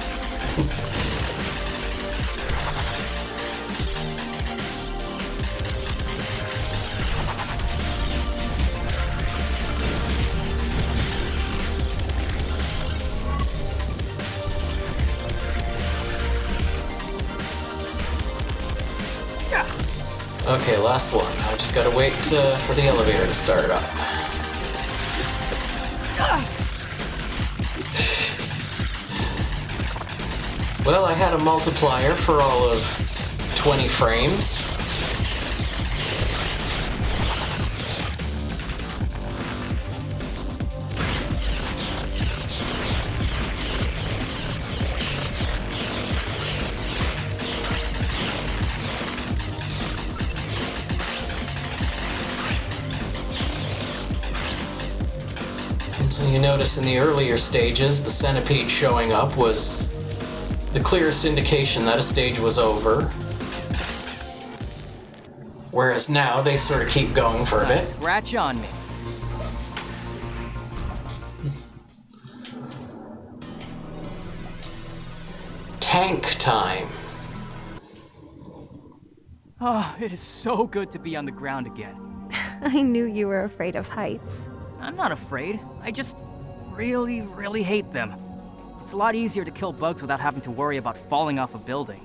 Okay, last one. I just gotta wait for the elevator to start up. Well, I had a multiplier for all of 20 frames. So you notice in the earlier stages, the Centipede showing up was the clearest indication that a stage was over. Whereas now they sort of keep going for a bit. Scratch on me. Tank time. Oh, it is so good to be on the ground again. I knew you were afraid of heights. I'm not afraid. I just really, really hate them. It's a lot easier to kill bugs without having to worry about falling off a building.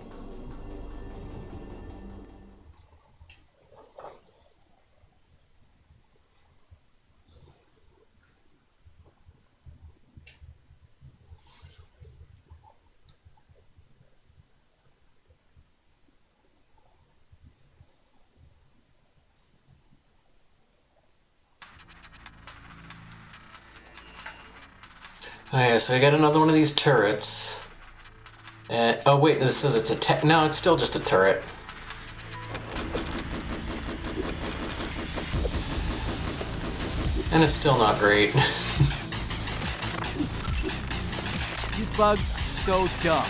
Oh yeah, so we got another one of these turrets. Oh wait, this says it's a no, it's still just a turret. And it's still not great. You bugs are so dumb.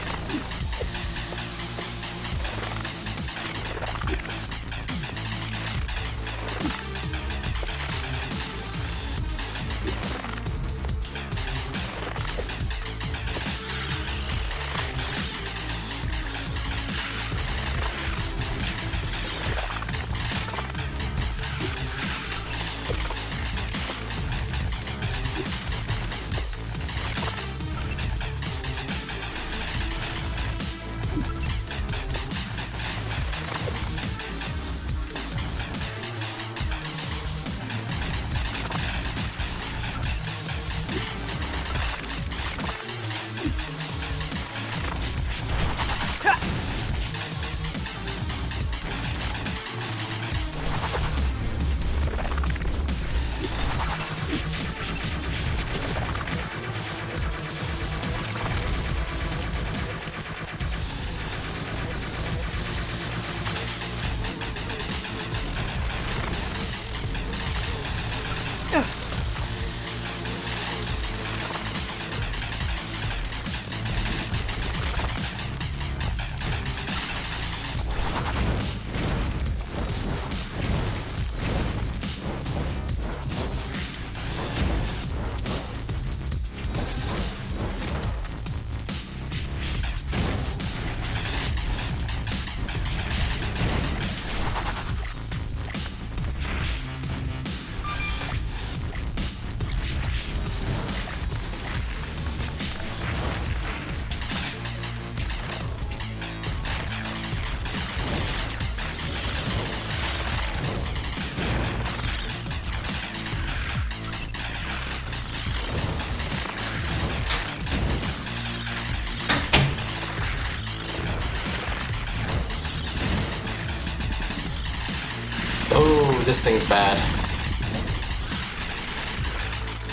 Oh, this thing's bad.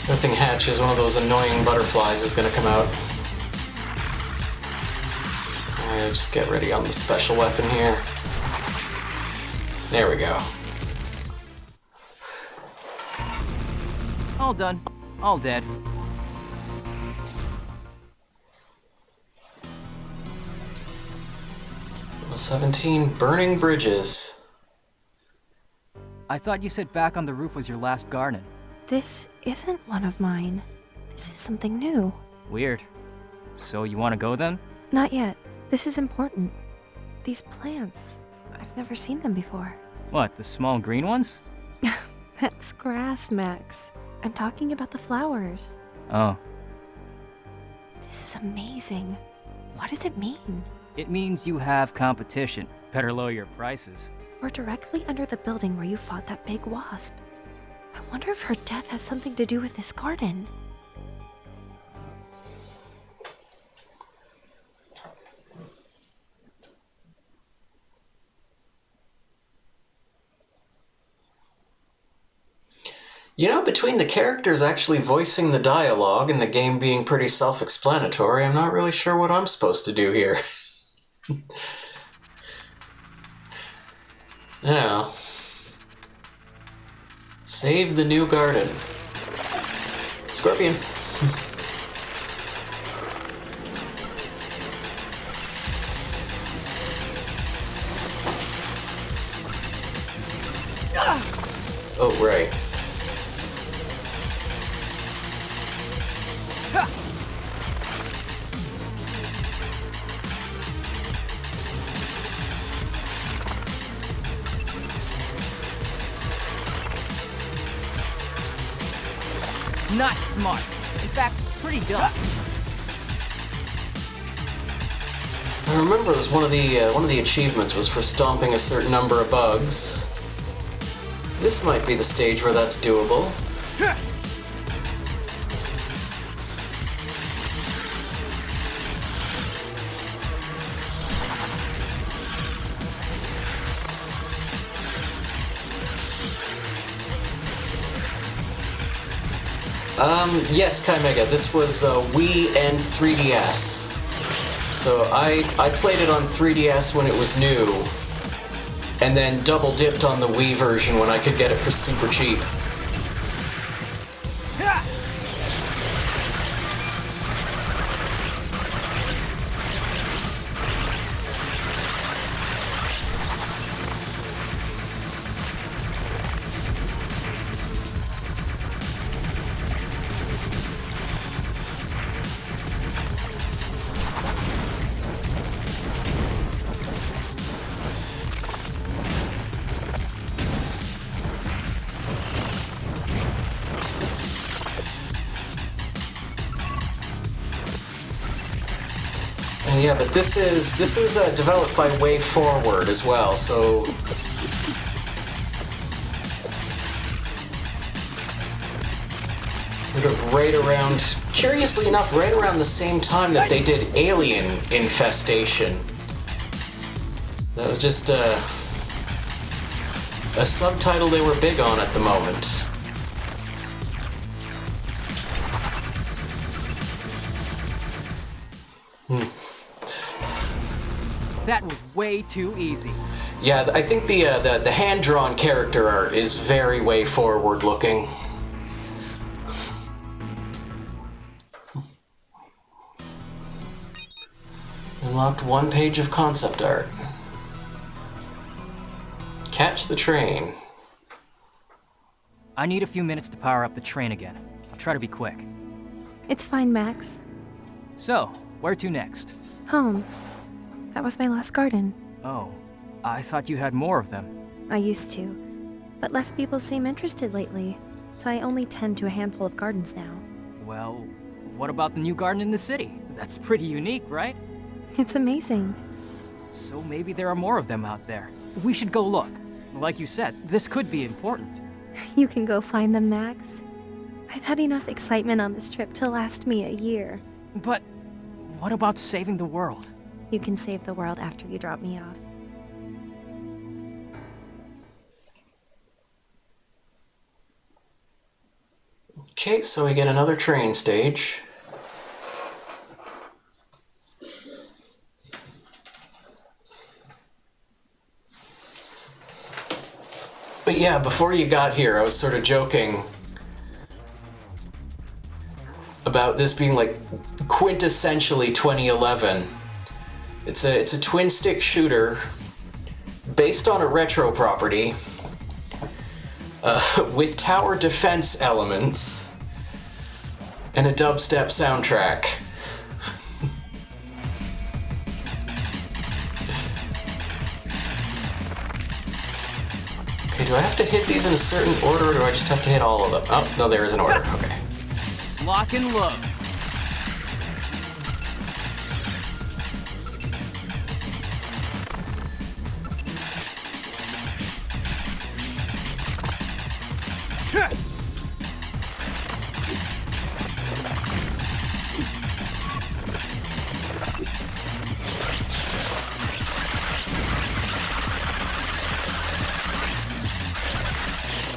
That thing hatches, one of those annoying butterflies is gonna come out. Alright, just get ready on the special weapon here. There we go. All done. All dead. Level 17, burning bridges. I thought you said back on the roof was your last garden. This isn't one of mine. This is something new. Weird. So you want to go then? Not yet. This is important. These plants, I've never seen them before. What, the small green ones? That's grass, Max. I'm talking about the flowers. Oh. This is amazing. What does it mean? It means you have competition. Better lower your prices. We're directly under the building where you fought that big wasp. I wonder if her death has something to do with this garden. You know, between the characters actually voicing the dialogue and the game being pretty self-explanatory, I'm not really sure what I'm supposed to do here. Now, save the new garden. Scorpion. Oh, right. Not smart. In fact, pretty dumb. I remember it was one of the achievements was for stomping a certain number of bugs. This might be the stage where that's doable. Yes, Chimega, this was Wii and 3DS. So I played it on 3DS when it was new, and then double dipped on the Wii version when I could get it for super cheap. Yeah, but this is developed by Way Forward as well, so sort of right around, curiously enough, right around the same time that they did Alien Infestation. That was just a subtitle they were big on at the moment. That was way too easy. Yeah, I think the hand-drawn character art is very Way Forward looking. Unlocked one page of concept art. Catch the train. I need a few minutes to power up the train again. I'll try to be quick. It's fine, Max. So, where to next? Home. That was my last garden. Oh, I thought you had more of them. I used to, but less people seem interested lately, so I only tend to a handful of gardens now. Well, what about the new garden in the city? That's pretty unique, right? It's amazing. So maybe there are more of them out there. We should go look. Like you said, this could be important. You can go find them, Max. I've had enough excitement on this trip to last me a year. But what about saving the world? You can save the world after you drop me off. Okay, so we get another train stage. But yeah, before you got here, I was sort of joking about this being like quintessentially 2011. It's a twin stick shooter based on a retro property with tower defense elements and a dubstep soundtrack. Okay, do I have to hit these in a certain order, or do I just have to hit all of them? Oh, no, there is an order. Okay. Lock and load.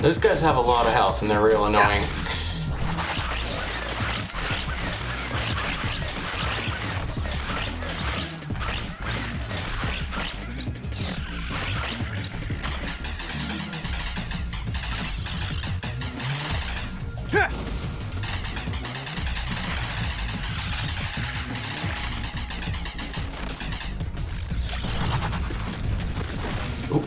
Those guys have a lot of health and they're real annoying. Ooh.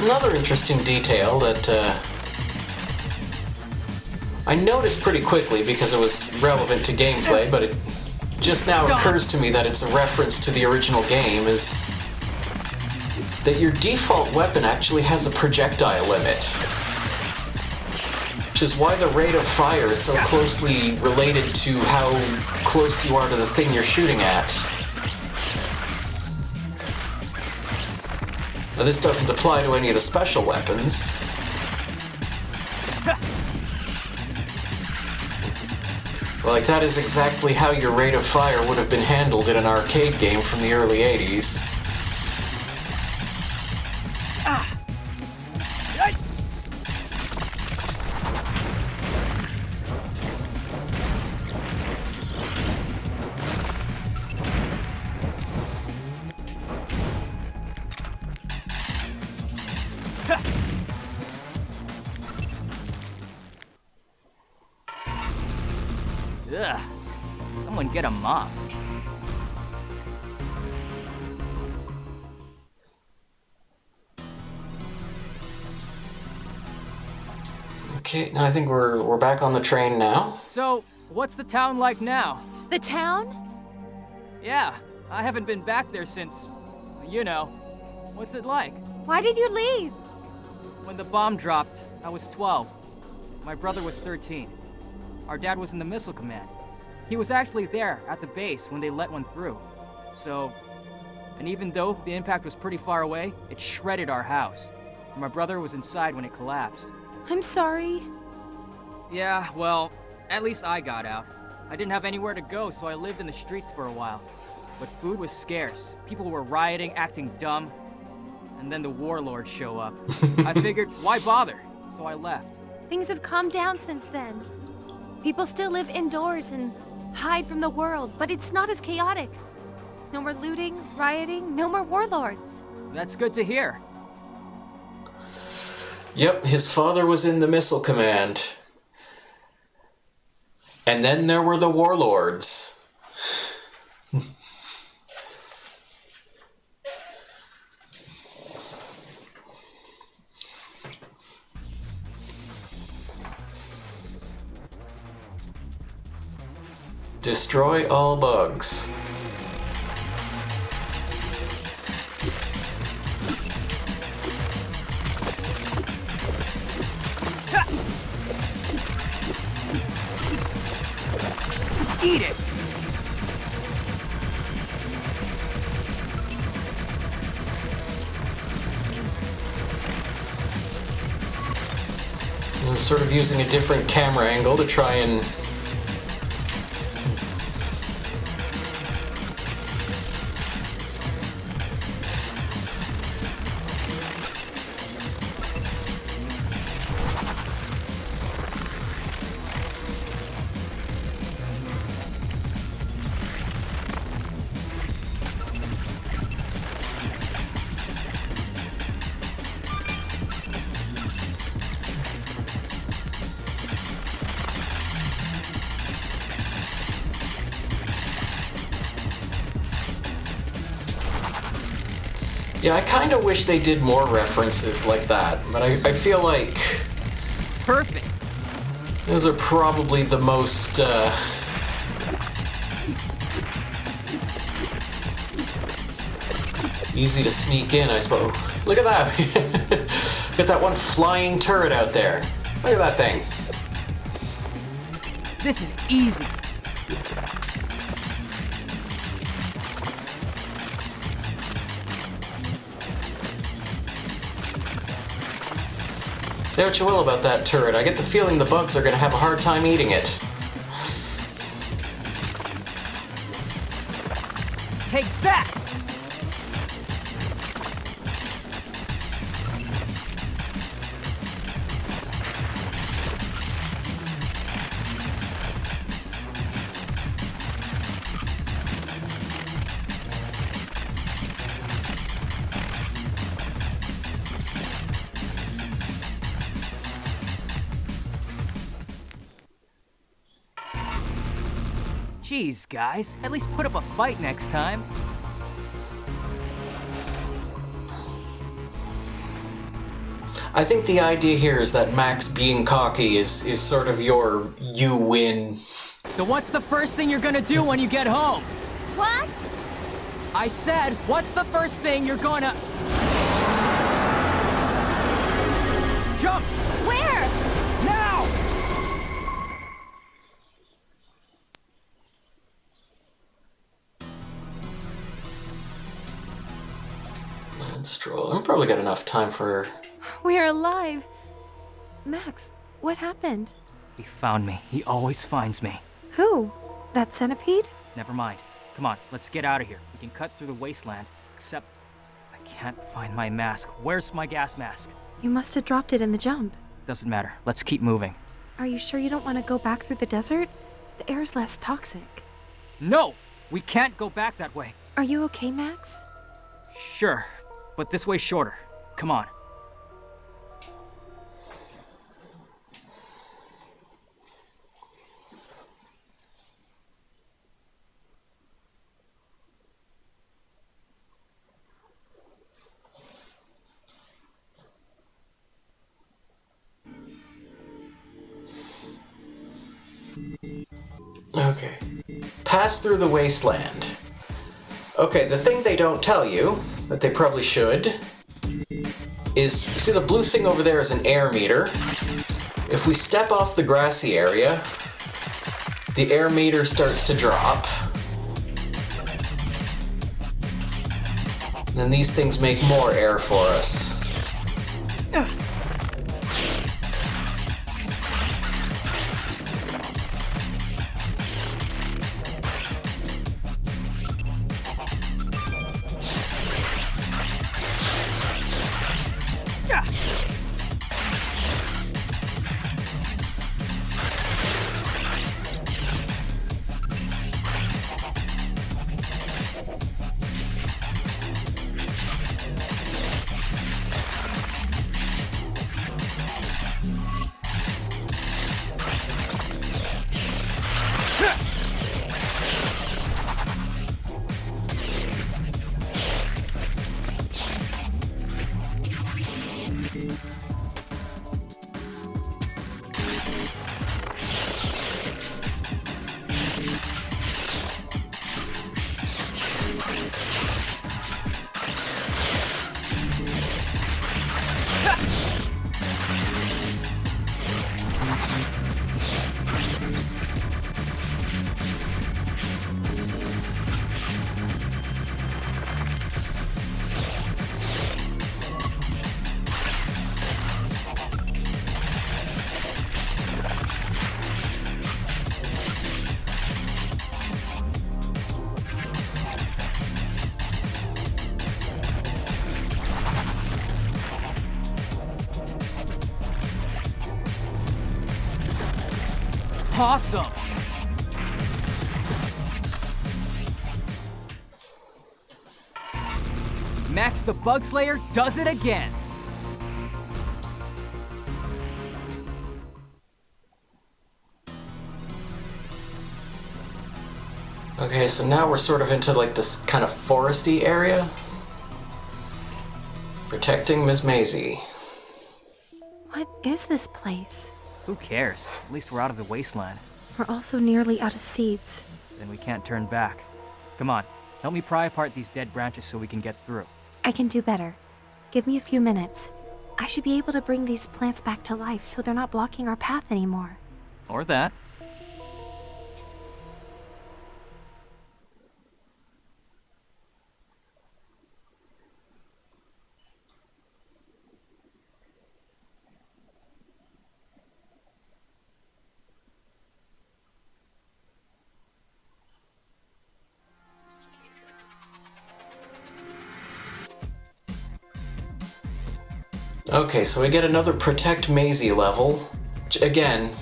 Another interesting detail that I noticed pretty quickly because it was relevant to gameplay, but it just now occurs to me that it's a reference to the original game, is that your default weapon actually has a projectile limit. Which is why the rate of fire is so closely related to how close you are to the thing you're shooting at. Now, this doesn't apply to any of the special weapons. Like, that is exactly how your rate of fire would have been handled in an arcade game from the early 80s. Ugh. Someone get a mop. Okay, now I think we're back on the train now. So, what's the town like now? The town? Yeah, I haven't been back there since, you know. What's it like? Why did you leave? When the bomb dropped, I was 12. My brother was 13. Our dad was in the missile command. He was actually there at the base when they let one through. So, and even though the impact was pretty far away, it shredded our house. My brother was inside when it collapsed. I'm sorry. Yeah, well, at least I got out. I didn't have anywhere to go, so I lived in the streets for a while. But food was scarce. People were rioting, acting dumb. And then the warlords show up. I figured, why bother? So I left. Things have calmed down since then. People still live indoors and hide from the world, but it's not as chaotic. No more looting, rioting, no more warlords. That's good to hear. Yep, his father was in the missile command. And then there were the warlords. Destroy all bugs. Eat it! I was sort of using a different camera angle to try and yeah, I kind of wish they did more references like that, but I feel like Perfect! those are probably the most, easy to sneak in, I suppose. Look at that! Get that one flying turret out there. Look at that thing. This is easy! Say what you will about that turret, I get the feeling the bugs are gonna have a hard time eating it. Take that! Jeez, guys, at least put up a fight next time. I think the idea here is that Max being cocky is sort of your you win. So what's the first thing you're gonna do when you get home? What? I said, what's the first thing you're gonna... Jump! Where? Now! And stroll. I'm probably got enough time for... We're alive. Max, what happened? He found me. He always finds me. Who? That centipede? Never mind. Come on, let's get out of here. We can cut through the wasteland, except I can't find my mask. Where's my gas mask? You must have dropped it in the jump. Doesn't matter. Let's keep moving. Are you sure you don't want to go back through the desert? The air's less toxic. No! We can't go back that way. Are you okay, Max? Sure, but this way's shorter. Come on. Okay. Pass through the wasteland. Okay, the thing they don't tell you, that they probably should, is, see the blue thing over there is an air meter. If we step off the grassy area, the air meter starts to drop. Then these things make more air for us. Awesome! Max the Bug Slayer does it again! Okay, so now we're sort of into like this kind of foresty area. Protecting Miss Maisie. What is this place? Who cares? At least we're out of the wasteland. We're also nearly out of seeds. Then we can't turn back. Come on, help me pry apart these dead branches so we can get through. I can do better. Give me a few minutes. I should be able to bring these plants back to life so they're not blocking our path anymore. Or that. Okay, so we get another Protect Maisie level. Again,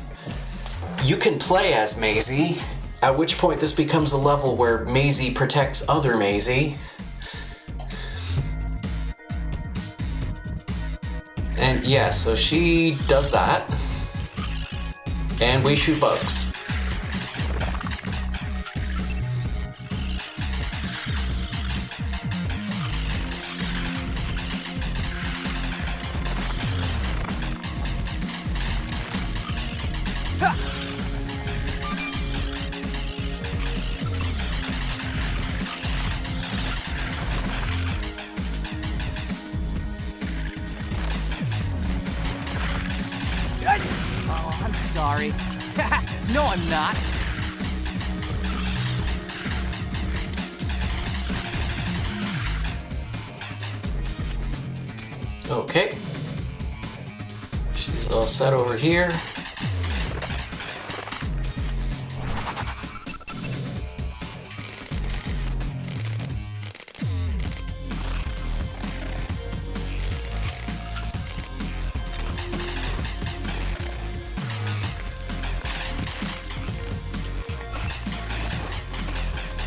you can play as Maisie, at which point this becomes a level where Maisie protects other Maisie. And yeah, so she does that. And we shoot bugs. Oh, I'm sorry. No, I'm not. Okay. She's all set over here.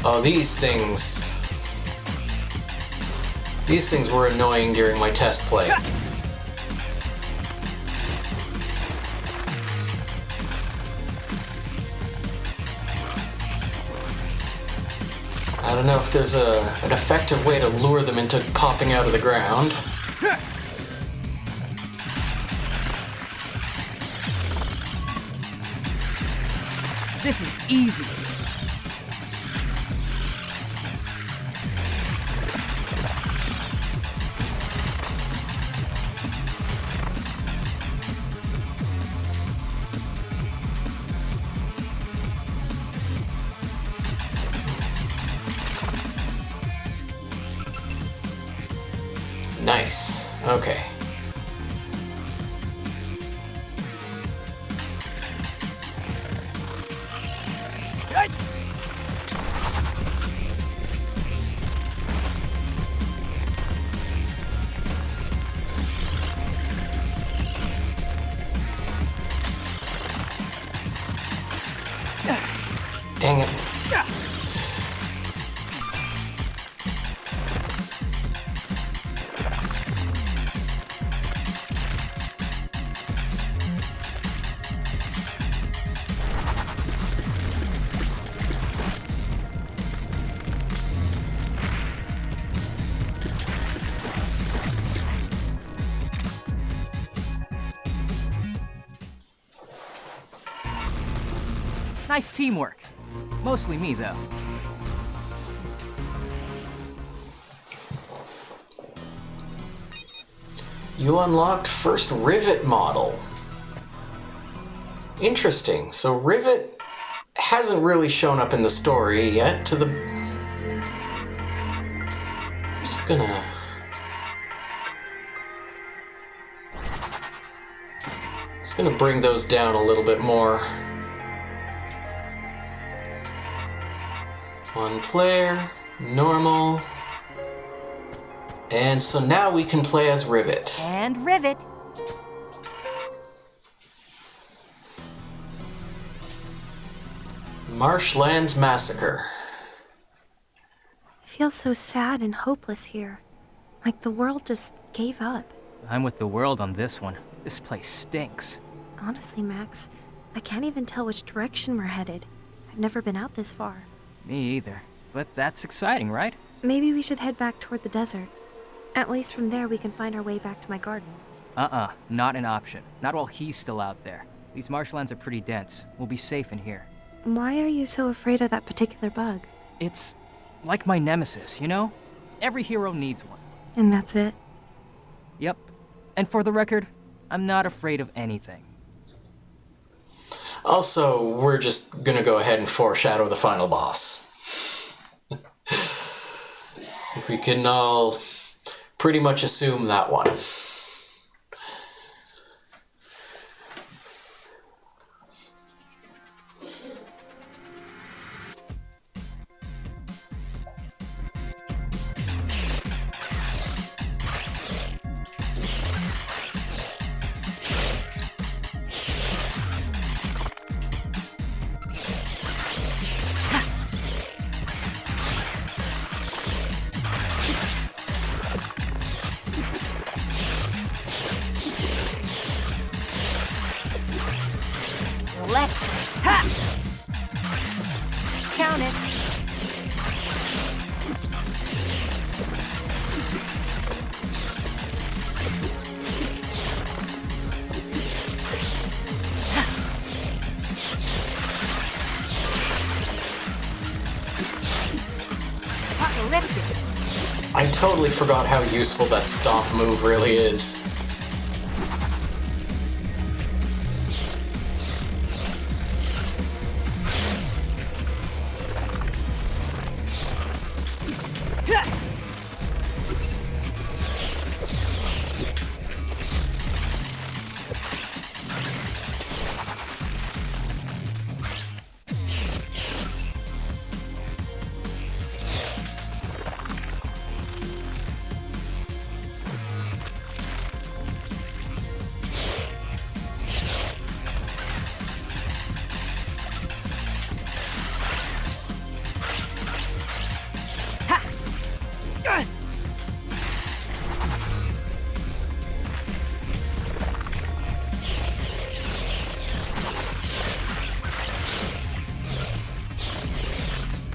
Oh, these things were annoying during my test play. I don't know if there's an effective way to lure them into popping out of the ground. This is easy. Nice. Okay. Dang it. Nice teamwork. Mostly me, though. You unlocked first Rivet model. Interesting. So Rivet hasn't really shown up in the story yet to the... Just gonna... bring those down a little bit more. One player, normal. And so now we can play as Rivet. And Rivet. Marshlands Massacre. It feels so sad and hopeless here. Like the world just gave up. I'm with the world on this one. This place stinks. Honestly, Max, I can't even tell which direction we're headed. I've never been out this far. Me either. But that's exciting, right? Maybe we should head back toward the desert. At least from there we can find our way back to my garden. Not an option. Not while he's still out there. These marshlands are pretty dense. We'll be safe in here. Why are you so afraid of that particular bug? It's like my nemesis, you know? Every hero needs one. And that's it? Yep. And for the record, I'm not afraid of anything. Also, we're just gonna go ahead and foreshadow the final boss. We can all pretty much assume that one. Electric. Ha! Count it. I totally forgot how useful that stomp move really is.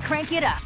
Crank it up.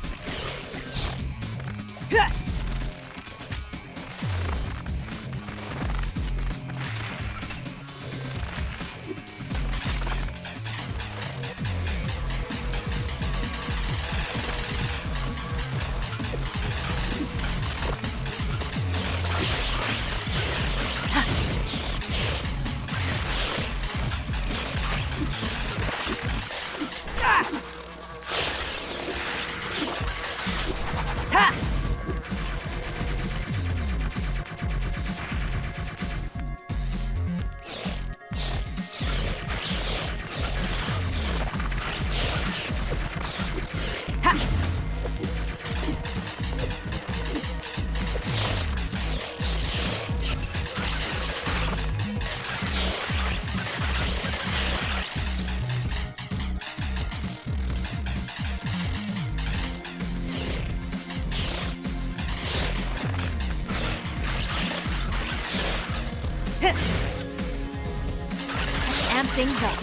Amp things up.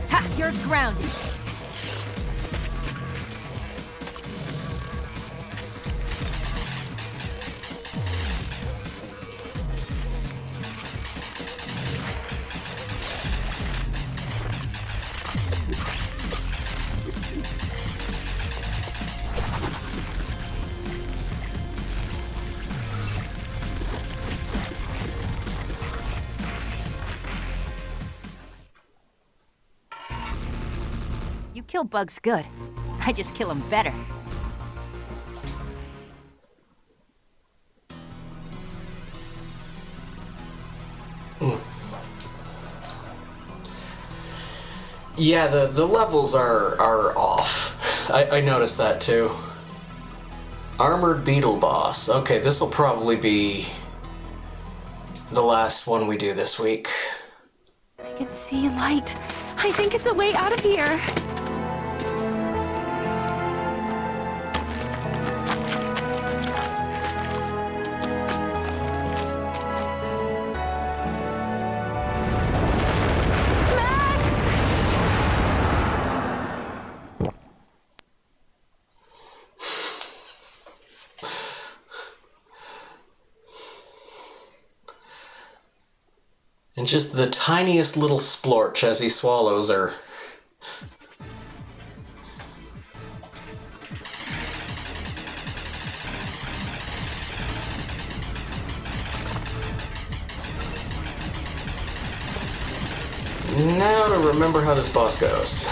Ha! You're grounded. You kill bugs good. I just kill them better. Yeah, the levels are off. I noticed that too. Armored Beetle Boss. Okay, this will probably be the last one we do this week. I can see light. I think it's a way out of here. And just the tiniest little splorch as he swallows her. Now to remember how this boss goes.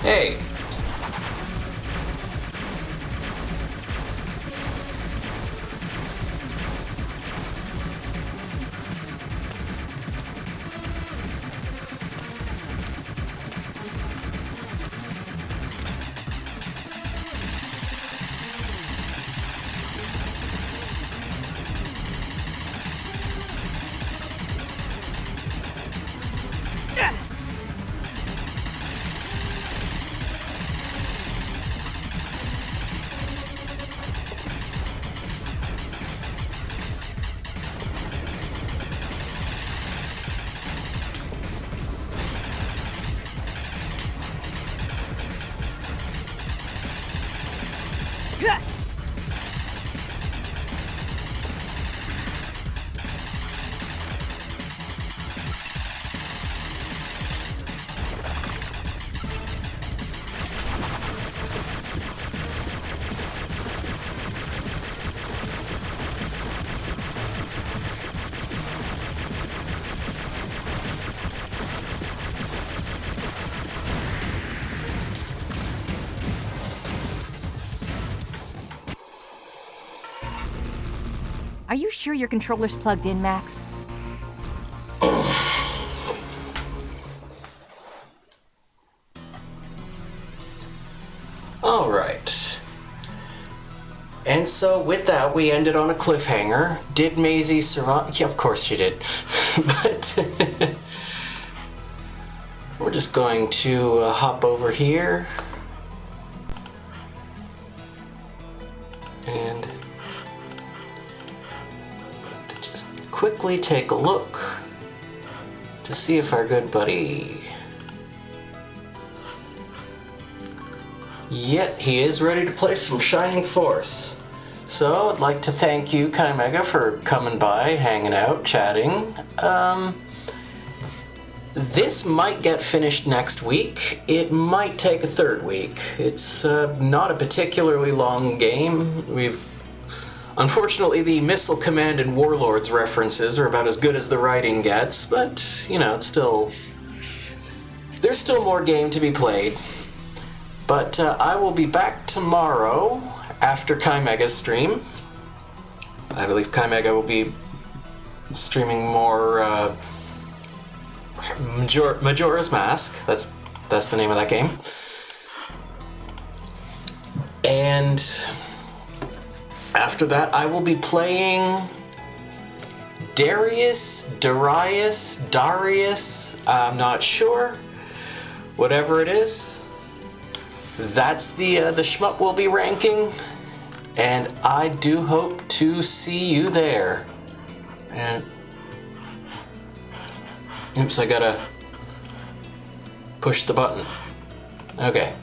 Hey! Are you sure your controller's plugged in, Max? Alright. And so with that, we ended on a cliffhanger. Did Maisie survive? Yeah, of course she did. But we're just going to hop over here. And just quickly take a look to see if our good buddy... Yet he is ready to play some Shining Force. So I'd like to thank you, Kaimega, for coming by, hanging out, chatting. This might get finished next week. It might take a third week. It's not a particularly long game. Unfortunately, the Missile Command and Warlords references are about as good as the writing gets, but, you know, it's still... There's still more game to be played. But I will be back tomorrow after Kaimega's stream. I believe Kaimega will be streaming more Majora's Mask. That's the name of that game. And after that, I will be playing Darius, I'm not sure. Whatever it is. That's the shmup we'll be ranking, and I do hope to see you there. And oops, I gotta push the button. Okay.